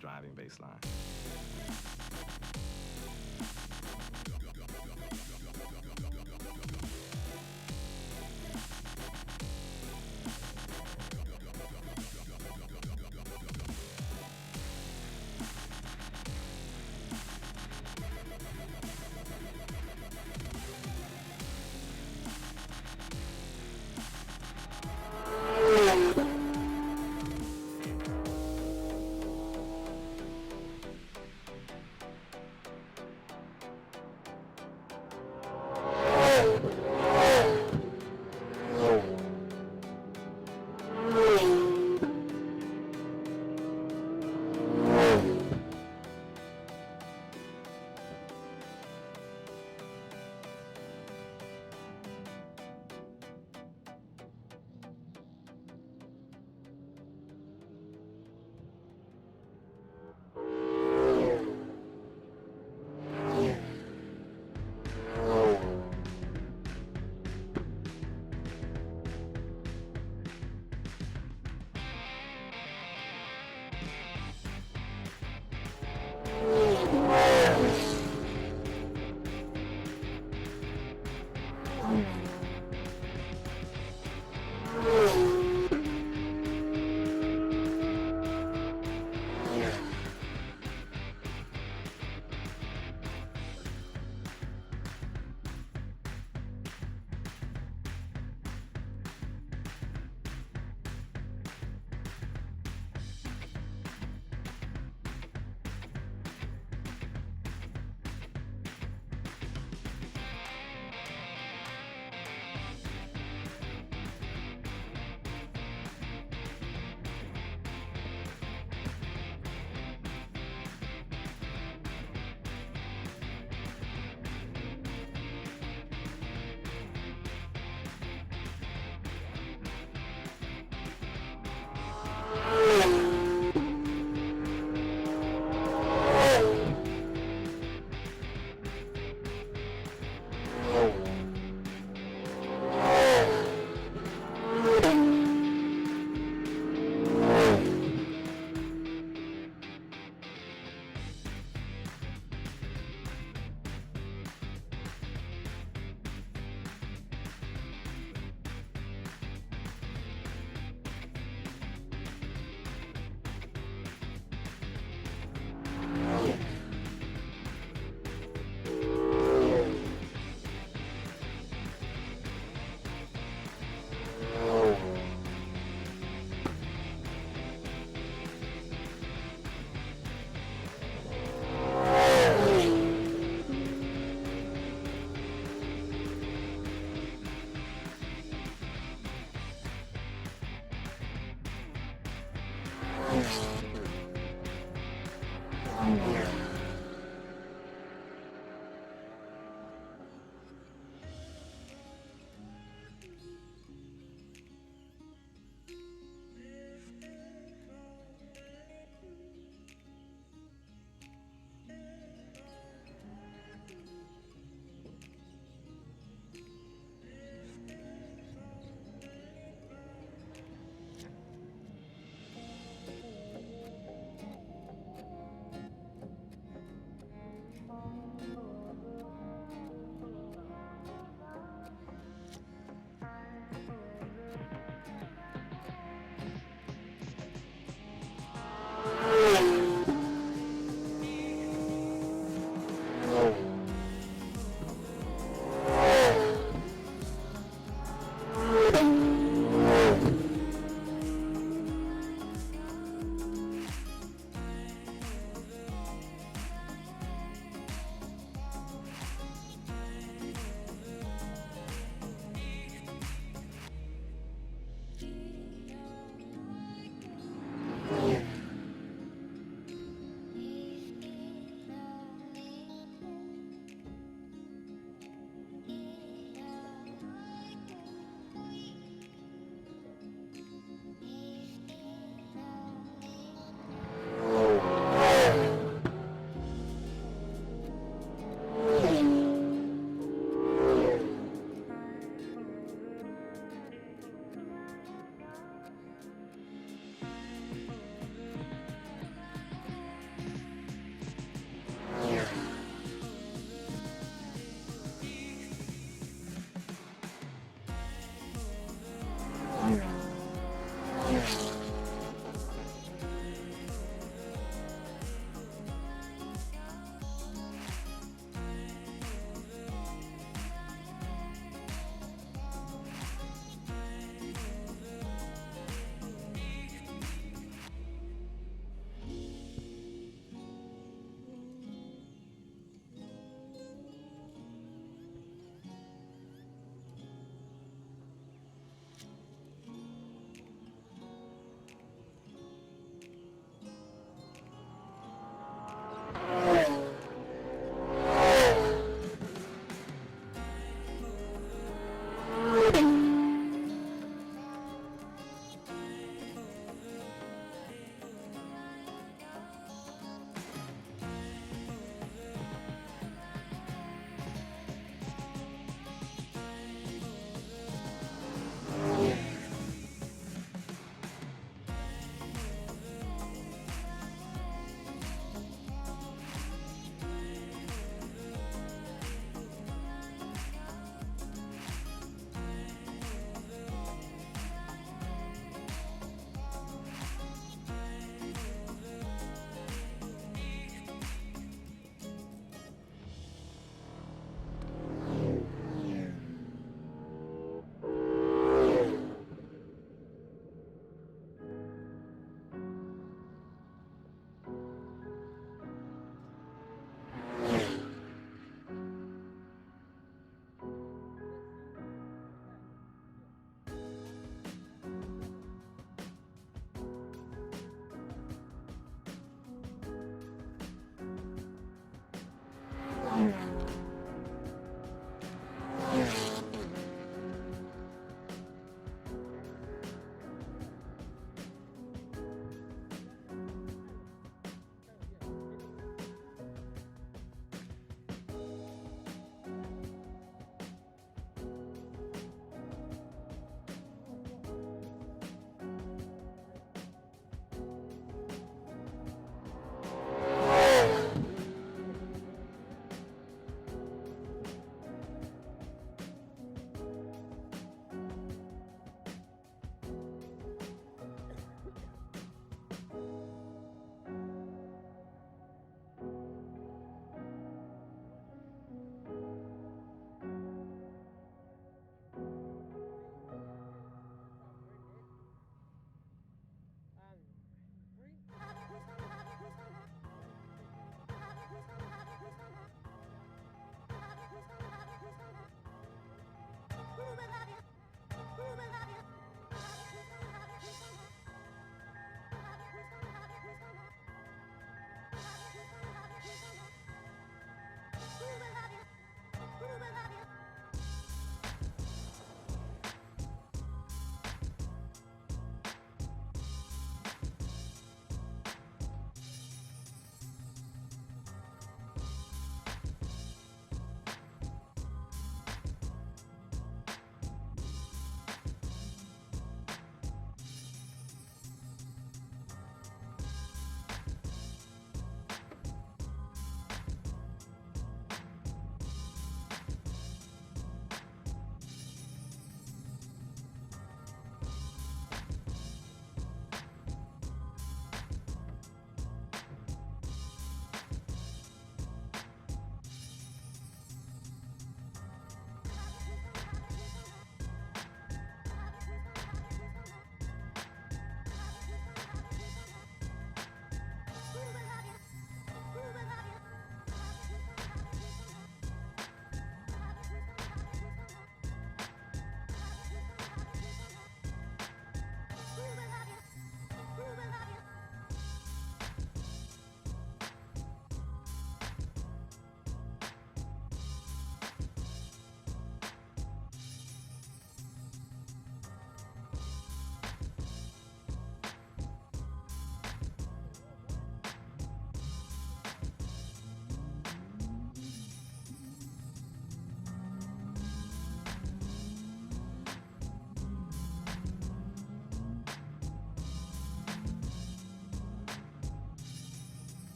Driving baseline.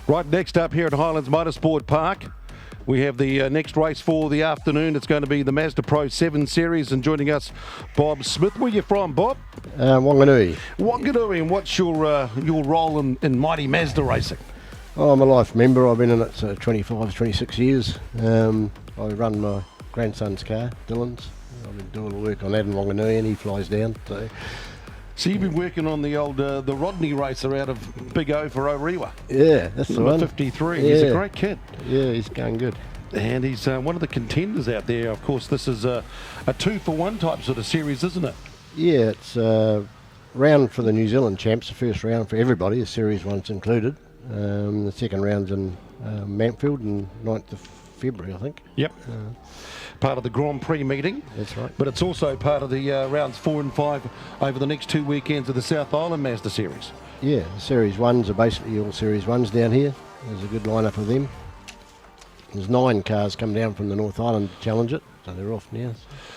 Right, next up here at Highlands Motorsport Park, we have the next race for the afternoon. It's going to be the Mazda Pro 7 Series, and joining us, Bob Smith. Where you from, Bob? Wanganui. Wanganui, and what's your role in mighty Mazda racing? Oh, I'm a life member. I've been in it 25, 26 years. I run my grandson's car, Dylan's. I've been doing the work on that in Wanganui, and he flies down. So you've been working on the old the Rodney racer out of Big O for Orewa. Yeah, that's the one. 53. Yeah. He's a great kid. Yeah, he's going good. And he's one of the contenders out there. Of course, this is a 2-for-1 type sort of series, isn't it? Yeah, it's a round for the New Zealand champs, the first round for everybody, the Series 1's included. The second round's in Mansfield on 9th of February, I think. Yep. Part of the Grand Prix meeting. That's right. But it's also part of the rounds 4 and 5 over the next 2 weekends of the South Island Mazda Series. Yeah, the Series 1's are basically all Series 1's down here. There's a good lineup of them. There's 9 cars come down from the North Island to challenge it, so they're off now.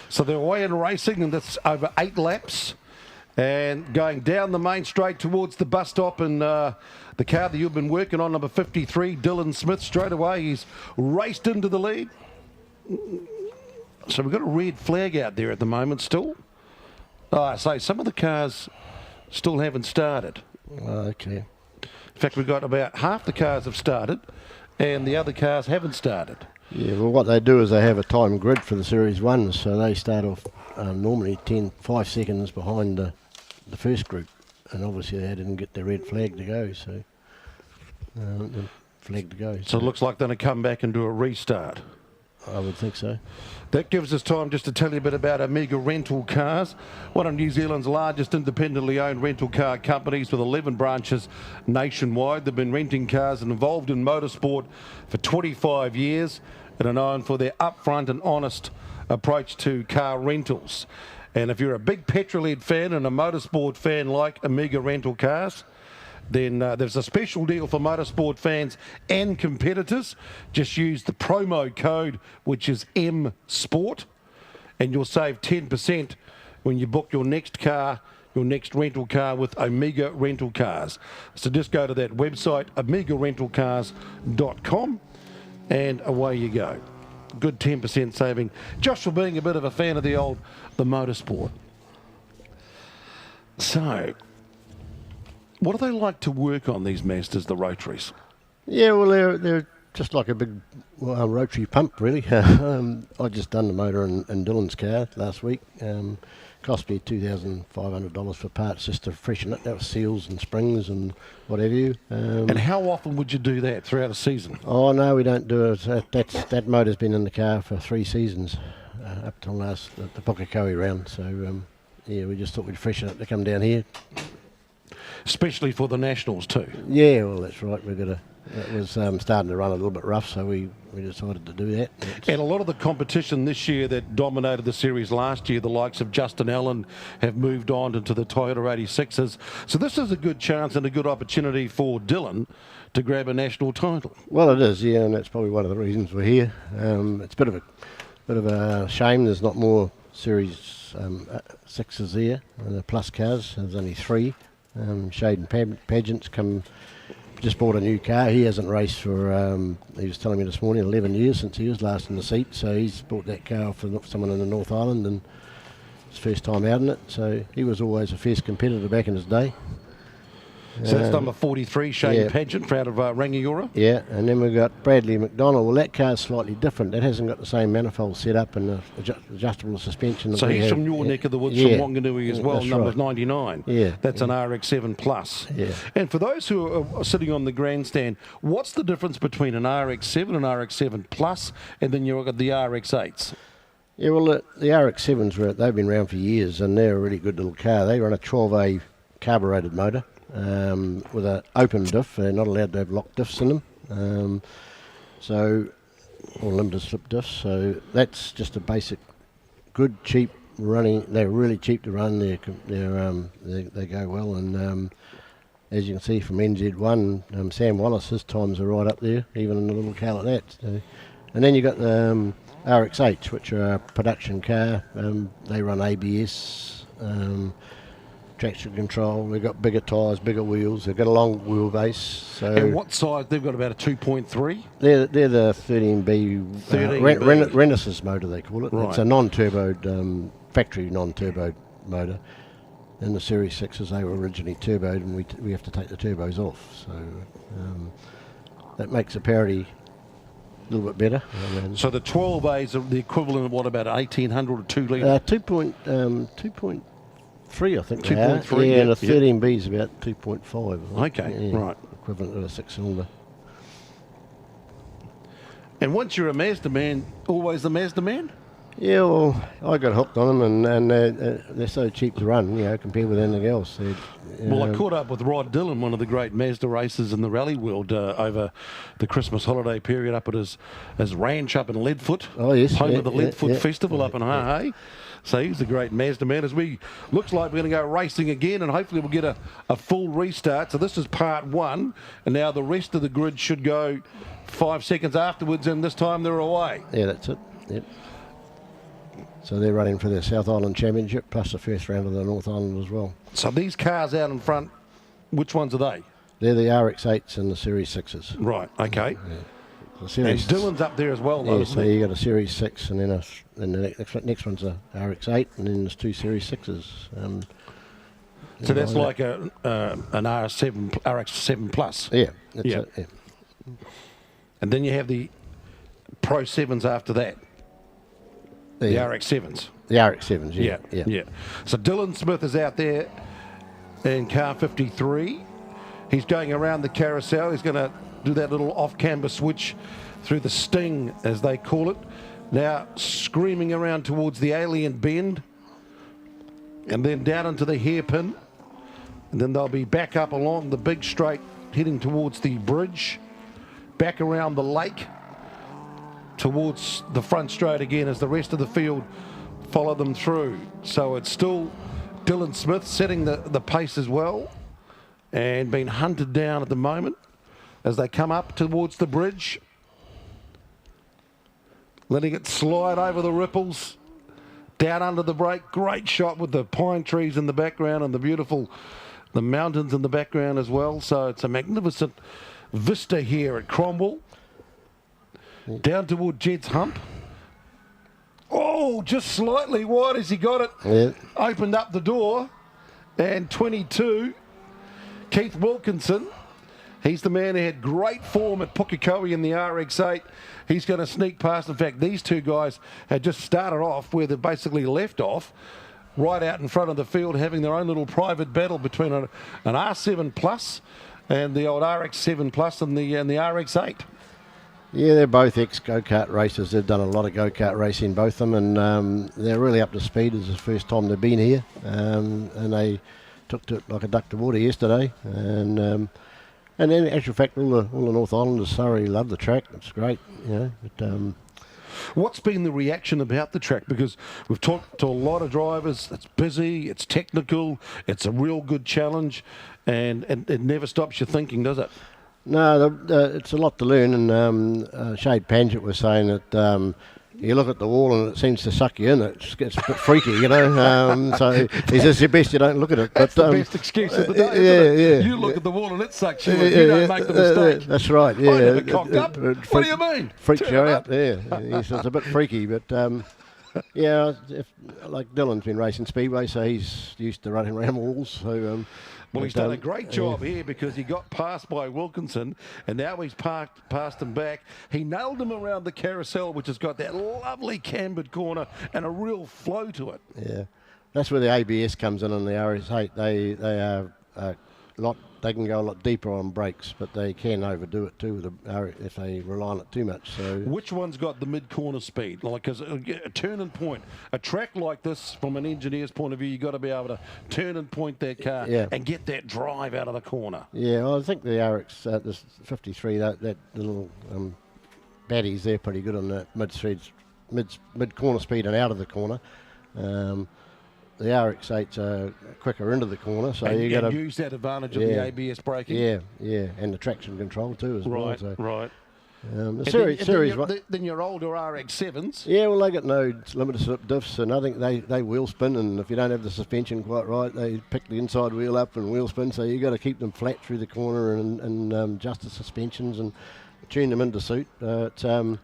So they're away in racing, and that's over 8 laps. And going down the main straight towards the bus stop, and the car that you've been working on, number 53, Dylan Smith, straight away, he's raced into the lead. So we've got a red flag out there at the moment still. So some of the cars still haven't started. Okay. In fact, we've got about half the cars have started, and the other cars haven't started. Yeah, well, what they do is they have a time grid for the Series 1s, so they start off normally 5 seconds behind the first group, and obviously they didn't get their red flag to go, so the flag to go. So it looks like they're going to come back and do a restart. I would think so. That gives us time just to tell you a bit about Omega Rental Cars, one of New Zealand's largest independently owned rental car companies with 11 branches nationwide. They've been renting cars and involved in motorsport for 25 years and are known for their upfront and honest approach to car rentals. And if you're a big petrol-head fan and a motorsport fan like Omega Rental Cars, then there's a special deal for motorsport fans and competitors. Just use the promo code, which is MSPORT, and you'll save 10% when you book your next car, your next rental car with Omega Rental Cars. So just go to that website, omegarentalcars.com, and away you go. Good 10% saving, just for being a bit of a fan of the motorsport. So, what do they like to work on, these Mazdas, the rotaries? Yeah, well, they're just like a big rotary pump, really. I just done the motor in Dylan's car last week. Cost me $2,500 for parts just to freshen it. That was seals and springs and what have you. And how often would you do that throughout a season? Oh, no, we don't do it. That motor's been in the car for 3 seasons, up till the Pukekohe round. So, yeah, we just thought we'd freshen it to come down here. Especially for the Nationals too. Yeah, well, that's right. It was starting to run a little bit rough, so we decided to do that. And a lot of the competition this year that dominated the series last year, the likes of Justin Allen, have moved on into the Toyota 86s. So this is a good chance and a good opportunity for Dylan to grab a national title. Well, it is, yeah, and that's probably one of the reasons we're here. It's a bit of a shame there's not more Series 6s here, the plus cars. There's only 3. Shaden Pageant's just bought a new car. He hasn't raced for, he was telling me this morning, 11 years since he was last in the seat. So he's bought that car for someone in the North Island, and it's first time out in it. So he was always a fierce competitor back in his day. So that's number 43, Shane Pageant, out of Rangiora. Yeah, and then we've got Bradley McDonald. Well, that car's slightly different. That hasn't got the same manifold set up and the adjustable suspension. So he's from your neck of the woods, from Wanganui as well, number 99. Yeah. That's an RX-7 Plus. Yeah. And for those who are sitting on the grandstand, what's the difference between an RX-7 and RX-7 Plus, and then you've got the RX-8s? Yeah, well, the RX-7s, they've been around for years, and they're a really good little car. They run a 12A carbureted motor. With an open diff. They're not allowed to have locked diffs in them, or limited slip diffs. So that's just a basic, good, cheap running. They're really cheap to run. They go well, and as you can see from NZ1, Sam Wallace, his times are right up there, even in a little car like that. So, and then you got the RX-8s, which are a production car. They run ABS. traction control. They've got bigger tyres, bigger wheels. They've got a long wheelbase. So And what size? They've got about a 2.3. they're the 13B, 13B. Renaissance motor they call it. Right. It's a non-turboed, factory non-turboed motor. In the Series 6s they were originally turboed, and we have to take the turbos off. So that makes the parity a little bit better. So the 12As are the equivalent of what, about 1800 or 2 litre? 2.3 I think. 2.3, yeah, and a yeah. 13B is about 2.5. Okay, right. Equivalent to a 6-cylinder. And once you're a Mazda man, always the Mazda man? Yeah, well, I got hooked on them, and they're so cheap to run, compared with anything else. Well, I caught up with Rod Dillon, one of the great Mazda racers in the rally world, over the Christmas holiday period up at his ranch up in Leadfoot. Oh, yes. Home of the Leadfoot Festival up in Hahe. So he's a great Mazda man. Looks like we're going to go racing again, and hopefully we'll get a full restart. So this is part 1, and now the rest of the grid should go 5 seconds afterwards, and this time they're away. Yeah, that's it. Yep. So they're running for their South Island Championship, plus the first round of the North Island as well. So these cars out in front, which ones are they? They're the RX-8s and the Series 6s. Right, okay. Yeah. The And Series Dillon's up there as well, though, yeah, isn't so he? you got a Series 6, and then the next one's a RX-8, and then there's 2 Series 6s. So that's like an RX-7 Plus. Yeah, that's Yeah. it. Yeah. And then you have the Pro 7s after that. The Yeah. RX-7s. The RX-7s, yeah. Yeah. So Dylan Smith is out there in car 53. He's going around the carousel. He's going to do that little off-camber switch through the sting, as they call it. Now screaming around towards the alien bend, and then down into the hairpin. And then they'll be back up along the big straight, heading towards the bridge, back around the lake, towards the front straight again as the rest of the field follow them through. So it's still Dylan Smith setting the pace as well, and being hunted down at the moment as they come up towards the bridge, letting it slide over the ripples, down under the brake. Great shot with the pine trees in the background and the mountains in the background as well. So it's a magnificent vista here at Cromwell. Down toward Jed's Hump. Oh, just slightly wide as he got it. Yeah. Opened up the door. And 22, Keith Wilkinson. He's the man who had great form at Pukekohe in the RX-8. He's going to sneak past. In fact, these two guys had just started off where they basically left off, right out in front of the field, having their own little private battle between an R7 Plus and the old RX-7 Plus and the RX-8. Yeah, they're both ex-go-kart racers. They've done a lot of go-kart racing, both of them, and they're really up to speed. It's the first time they've been here, and they took to it like a duck to water yesterday. And in actual fact, all the North Islanders thoroughly love the track. It's great, But, what's been the reaction about the track? Because we've talked to a lot of drivers. It's busy, it's technical, it's a real good challenge, and it never stops you thinking, does it? No, it's a lot to learn, and Shade Paget was saying that you look at the wall and it seems to suck you in. It gets a bit freaky, So he says it's best you don't look at it. That's the best excuse of the day, isn't it? Yeah. You look at the wall and it sucks you in. You don't make the mistake. That's right, yeah. I never cocked up. What do you mean? Freaks you out, yeah. He says it's a bit freaky, but like Dylan's been racing Speedway, so he's used to running around walls. So, well, he's done a great job here because he got passed by Wilkinson, and now he's passed him back. He nailed him around the carousel, which has got that lovely cambered corner and a real flow to it. Yeah, that's where the ABS comes in on the RS8. They are a lot. They can go a lot deeper on brakes, but they can overdo it too with if they rely on it too much. So, which one's got the mid-corner speed? Like, because a turn and point, a track like this, from an engineer's point of view, you've got to be able to turn and point that car and get that drive out of the corner. Yeah, well, I think the RX, this 53, that little baddies, they're pretty good on the mid-corner speed and out of the corner. The RX-8's are quicker into the corner, so you got to use that advantage of the ABS braking. Yeah, and the traction control too as well. So, right. The And series. then your older RX-7s. Yeah, well, they got no limited slip diffs, and I think they wheel spin, and if you don't have the suspension quite right, they pick the inside wheel up and wheel spin, so you got to keep them flat through the corner and adjust the suspensions and tune them into suit. And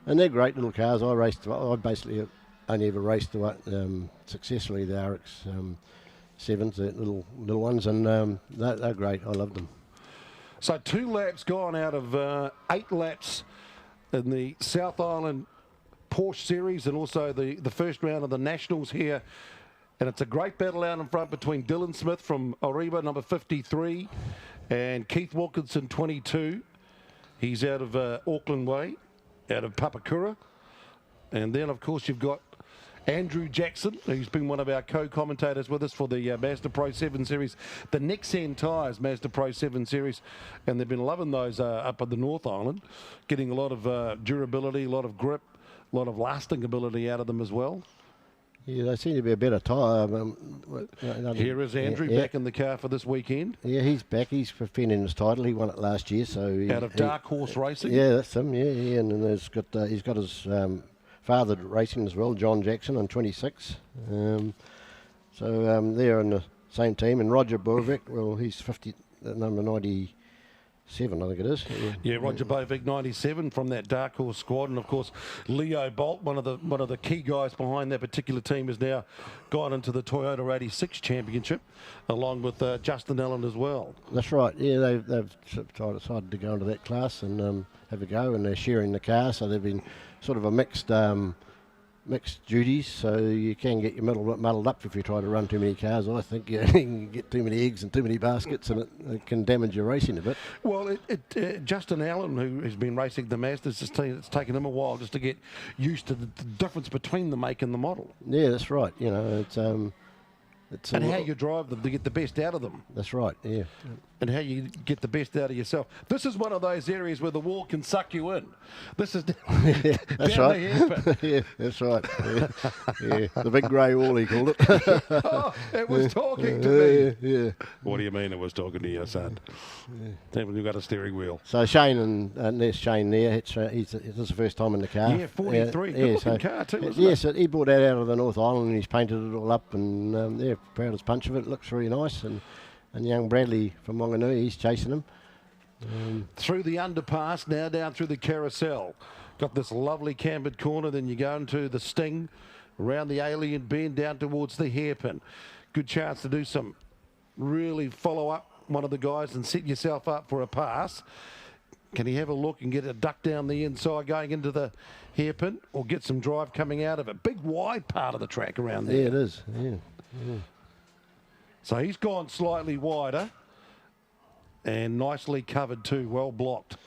they're great little cars. I basically only ever raced successfully the RX-7s, the little ones, and they're great. I love them. So 2 laps gone out of 8 laps in the South Island Porsche Series, and also the first round of the Nationals here. And it's a great battle out in front between Dylan Smith from Oriba, number 53, and Keith Wilkinson, 22. He's out of Auckland Way, out of Papakura. And then, of course, you've got Andrew Jackson, who's been one of our co-commentators with us for the Mazda Pro 7 Series, the Nexen Tyres Mazda Pro 7 Series, and they've been loving those up at the North Island, getting a lot of durability, a lot of grip, a lot of lasting ability out of them as well. Yeah, they seem to be a better tyre. Here is Andrew back in the car for this weekend. Yeah, he's back. He's defending his title. He won it last year. Out of Dark Horse Racing? Yeah, that's him, yeah. And then he's got his father racing as well, John Jackson, on 26. They're in the same team. And Roger Borvik, well, he's 50, number 97, I think it is. Yeah, Roger Borvik, 97 from that Dark Horse squad. And of course, Leo Bolt, one of the key guys behind that particular team, has now gone into the Toyota 86 Championship, along with Justin Allen as well. That's right. Yeah, they've decided to go into that class and have a go, and they're sharing the car, so they've been sort of a mixed duties, so you can get your muddled up if you try to run too many cars. I think you can get too many eggs and too many baskets, and it can damage your racing a bit. Well, Justin Allen, who has been racing the Mazdas, it's taken him a while just to get used to the difference between the make and the model. Yeah, that's right. You know, it's and how you drive them to get the best out of them. That's right, yeah. And how you get the best out of yourself. This is one of those areas where the wall can suck you in. This is yeah, that's down right. the hairpin. Yeah, that's right. Yeah. The big grey wall, he called it. Oh, it was talking to me. Yeah. What do you mean it was talking to you, son? Haven't you got a steering wheel? So Shane and there's Shane there. This is the first time in the car. Yeah, 43. Good looking car too, isn't it? Yes, he brought that out of the North Island and he's painted it all up, and proud as punch of it. It looks really nice, and young Bradley from Wanganui, he's chasing him. Through the underpass, now down through the carousel. Got this lovely cambered corner, then you go into the Sting, around the Alien Bend, down towards the hairpin. Good chance to do some really follow up one of the guys and set yourself up for a pass. Can he have a look and get a duck down the inside going into the hairpin, or get some drive coming out of it? Big wide part of the track around there. Yeah, it is. Yeah. So he's gone slightly wider and nicely covered too, well blocked.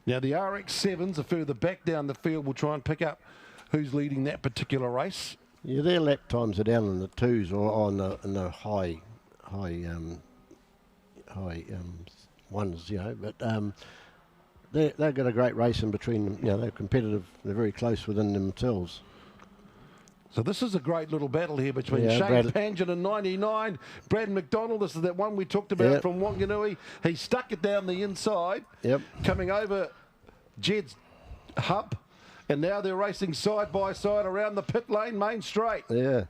Now the RX-7s are further back down the field. We'll try and pick up who's leading that particular race. Yeah, their lap times are down in the 2s or in the high ones, you know. But they've got a great race in between them. You know, they're competitive. They're very close within themselves. So this is a great little battle here between Shane Pangent and 99. Brad McDonald, this is that one we talked about from Wanganui. He stuck it down the inside, coming over Jed's hub, and now they're racing side by side around the pit lane, main straight. Yeah.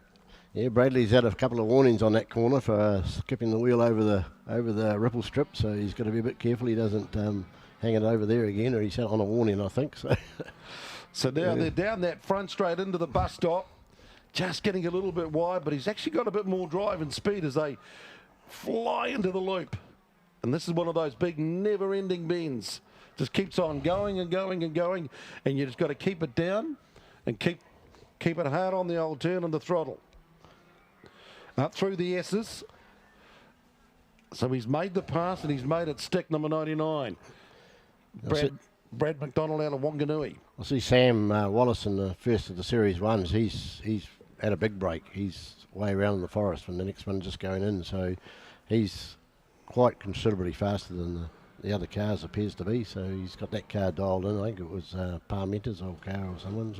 Yeah, Bradley's had a couple of warnings on that corner for skipping the wheel over the ripple strip, so he's got to be a bit careful he doesn't hang it over there again, or he's on a warning, I think. So now they're down that front straight into the bus stop. Just getting a little bit wide, but he's actually got a bit more drive and speed as they fly into the loop. And this is one of those big never-ending bends. Just keeps on going and going and going, and you just got to keep it down and keep it hard on the old turn and the throttle. Up through the S's. So he's made the pass and he's made it stick, number 99. Brad McDonald out of Wanganui. I see Sam Wallace in the first of the Series 1s. He's had a big break. He's way around in the forest when the next one just going in. So he's quite considerably faster than the other cars appears to be. So he's got that car dialed in. I think it was Parmenta's old car or someone's.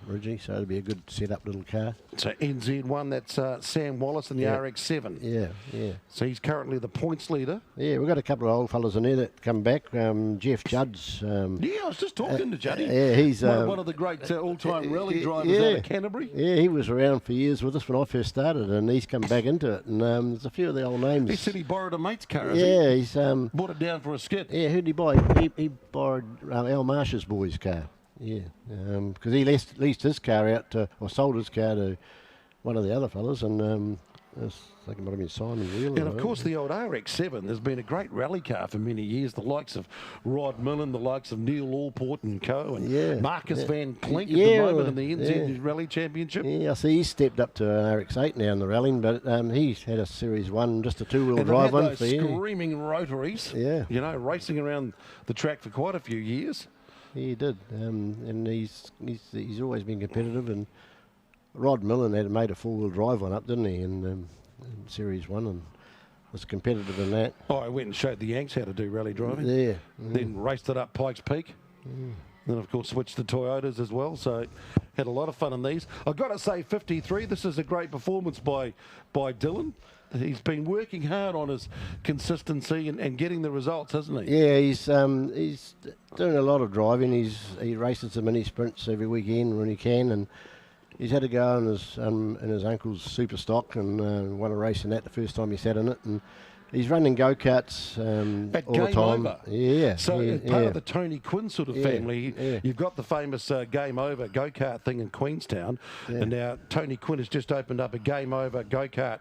originally, so it'll be a good set-up little car. So NZ1, that's Sam Wallace in the Yeah. RX-7. Yeah. So he's currently the points leader. Yeah, we've got a couple of old fellas in there that come back. Jeff Judd's. Yeah, I was just talking to Juddy. Yeah, he's one of the great all-time rally drivers out of Canterbury. Yeah, he was around for years with us when I first started, and he's come back into it. And there's a few of the old names. He said he borrowed a mate's car. Yeah, he's brought it down for a skid. Yeah, who did he buy? He borrowed Al Marsh's boy's car. Yeah, because he leased his car out to, or sold his car to one of the other fellas, and I think it might have been Simon Wheeler. And of course, the old RX-7 has been a great rally car for many years. The likes of Rod Millen, the likes of Neil Allport and co, and Marcus Van Klink at the moment in the NZ Rally Championship. Yeah, I see he's stepped up to an RX-8 now in the rallying, but he's had a Series 1, just a two-wheel and drive they've had one those for years. screaming rotaries. Yeah. You know, racing around the track for quite a few years. He did, and he's always been competitive. And Rod Millen had made a four-wheel drive one up, didn't he, in Series 1, and was competitive in that. Oh, I went and showed the Yanks how to do rally driving. Yeah. Then raced it up Pikes Peak. Then, of course, switched to Toyotas as well. So had a lot of fun in these. I've got to say, 53, this is a great performance by Dylan. He's been working hard on his consistency and getting the results, hasn't he? Yeah, he's doing a lot of driving. He races the mini sprints every weekend when he can, and he's had to go in his uncle's super stock and won a race in that the first time he sat in it. And he's running go-karts At all Game the time. Over. Yeah. So yeah, as part of the Tony Quinn sort of family, yeah. you've got the famous Game Over go-kart thing in Queenstown, and now Tony Quinn has just opened up a Game Over go-kart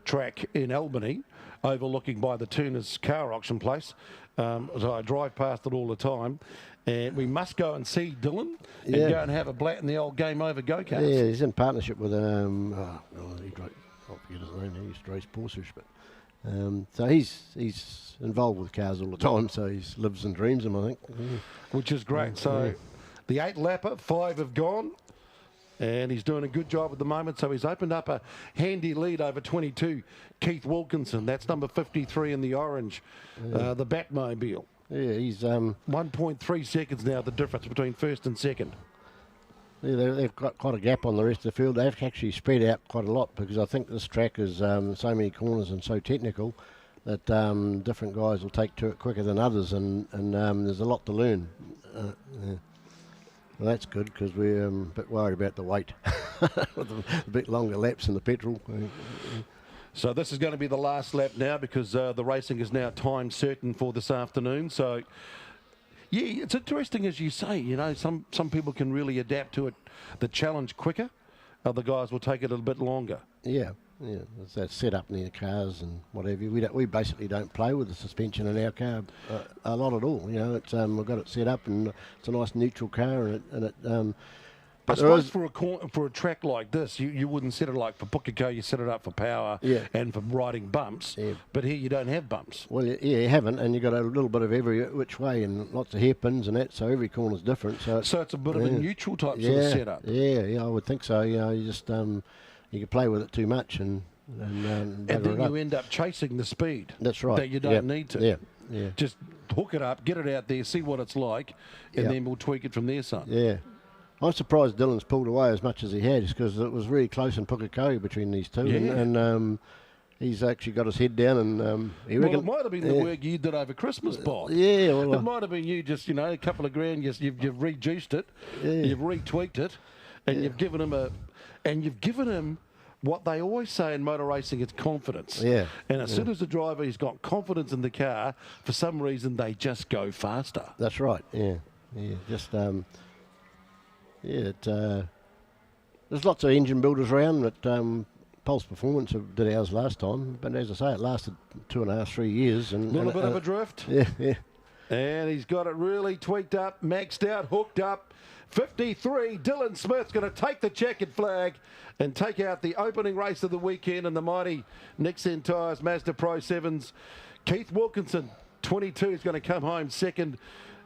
track in Albany, overlooking by the Turners car auction place. So I drive past it all the time. And we must go and see Dylan and go and have a blat in the old Game Over go-karts. Yeah, he's in partnership with I forget his name. He used to race Porsche, but so he's involved with cars all the time. So he lives and dreams them, I think. Which is great. So the 8-lapper, 5 have gone. And he's doing a good job at the moment. So he's opened up a handy lead over 22, Keith Wilkinson. That's number 53 in the orange, the Batmobile. Yeah, he's 1.3 seconds now, the difference between first and second. Yeah, they've got quite a gap on the rest of the field. They've actually spread out quite a lot because I think this track is so many corners and so technical that different guys will take to it quicker than others, and there's a lot to learn. Well, that's good because we're a bit worried about the weight with a bit longer laps in the petrol. So this is going to be the last lap now because the racing is now time certain for this afternoon. So, yeah, it's interesting as you say, you know, some people can really adapt to it, the challenge quicker. Other guys will take it a little bit longer. Yeah, it's that setup in the cars and whatever. We basically don't play with the suspension in our car a lot at all. You know, it's we've got it set up and it's a nice neutral car, and it. I suppose for a track like this, you wouldn't set it like for Pukekohe, you set it up for power and for riding bumps. Yeah. But here you don't have bumps. Well, yeah, you haven't, and you've got a little bit of every which way and lots of hairpins and that, so every corner's different. So it's a bit of a neutral type sort of setup. Yeah, I would think so. You know, you just you can play with it too much and then you end up chasing the speed. That's right. That you don't need to. Yeah. Just hook it up, get it out there, see what it's like, and then we'll tweak it from there, son. Yeah. I'm surprised Dylan's pulled away as much as he has because it was really close in Pukekohe between these two. Yeah. And he's actually got his head down and he well, it might have been the work you did over Christmas, Bob. Yeah. Well, it might have been you just, you know, a couple of grand, you've reduced it, you've retweaked it, and you've given him what they always say in motor racing, it's confidence. Yeah. And as soon as the driver has got confidence in the car, for some reason they just go faster. That's right. Yeah. Just there's lots of engine builders around that Pulse Performance did ours last time, but as I say, it lasted 2.5, 3 years. And a little bit of a drift. Yeah. And he's got it really tweaked up, maxed out, hooked up. 53, Dylan Smith's going to take the checkered flag and take out the opening race of the weekend in the mighty Nixon Tyres Mazda Pro 7s. Keith Wilkinson, 22, is going to come home second,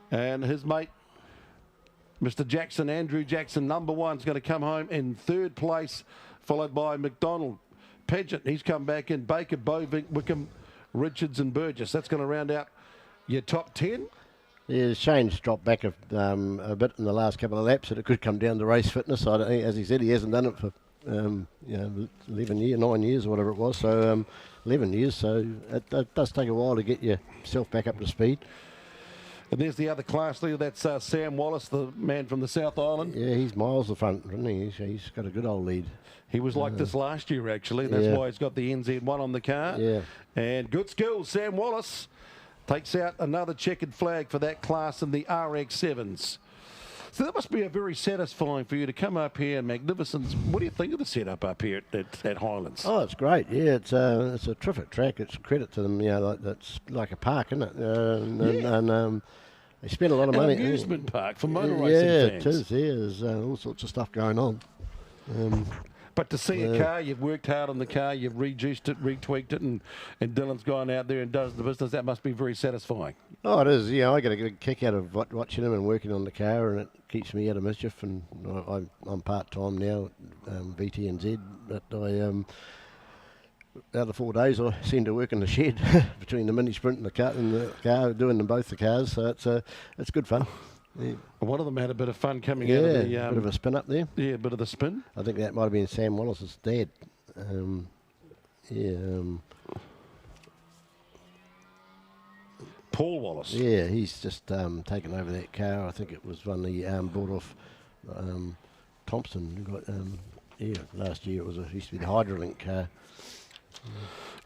and his mate, Mr. Jackson, Andrew Jackson, number 1, is going to come home in third place, followed by McDonald. Paget, he's come back in. Baker, Bovink, Wickham, Richards and Burgess. That's going to round out your top 10. Yeah, Shane's dropped back a bit in the last couple of laps, and it could come down to race fitness. I don't think, as he said, he hasn't done it for 9 years or whatever it was. So 11 years. So it does take a while to get yourself back up to speed. And there's the other class leader. That's Sam Wallace, the man from the South Island. Yeah, he's miles the front, isn't he? He's got a good old lead. He was like this last year, actually. That's why he's got the NZ1 on the car. Yeah. And good skills, Sam Wallace. Takes out another checkered flag for that class in the RX-7s. So that must be a very satisfying for you to come up here and magnificent. What do you think of the setup up here at Highlands? Oh, it's great. Yeah, it's a terrific track. It's a credit to them. It's like a park, isn't it? And they spend a lot of money. An amusement park for motor racing fans. Yeah, it is. Yeah, there's all sorts of stuff going on. But to see a car, you've worked hard on the car, you've reduced it, retweaked it, and Dylan's gone out there and does the business. That must be very satisfying. Oh, it is. Yeah, I get a good kick out of watching him and working on the car, and it keeps me out of mischief. And I'm part-time now at VTNZ, but out of 4 days I seem to work in the shed between the mini sprint and the car, doing them both the cars. So it's good fun. Yeah. One of them had a bit of fun coming out of the... a bit of a spin up there. Yeah, a bit of the spin. I think that might have been Sam Wallace's dad. Paul Wallace. Yeah, he's just taken over that car. I think it was one he bought off Thompson. Last year it used to be the Hydrolink car.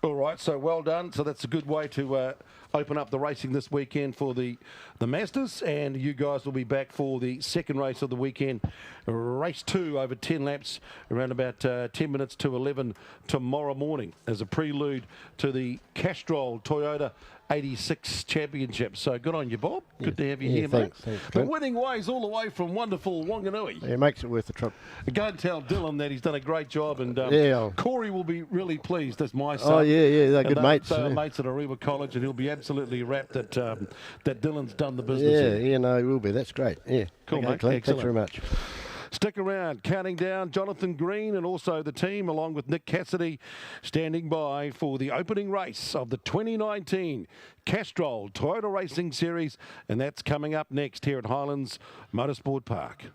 All right, so well done. So that's a good way to open up the racing this weekend for the Mazdas, and you guys will be back for the second race of the weekend, race 2 over 10 laps, around about 10 minutes to 11 tomorrow morning, as a prelude to the Castrol Toyota 86 Championship. So good on you, Bob. Good to have you here, thanks, mate. thanks, But winning ways all the way from wonderful Wanganui. Yeah, it makes it worth the trip. Go and tell Dylan that he's done a great job, and Corey will be really pleased. That's my son. Oh, yeah, they're good mates. They're mates at Ariwa College, and he'll be absolutely rapt that that Dylan's done the business. Yeah, no, he will be. That's great. Yeah. Cool, okay, mate. Clint, Excellent. thanks very much. Stick around, counting down Jonathan Green and also the team, along with Nick Cassidy, standing by for the opening race of the 2019 Castrol Toyota Racing Series, and that's coming up next here at Highlands Motorsport Park.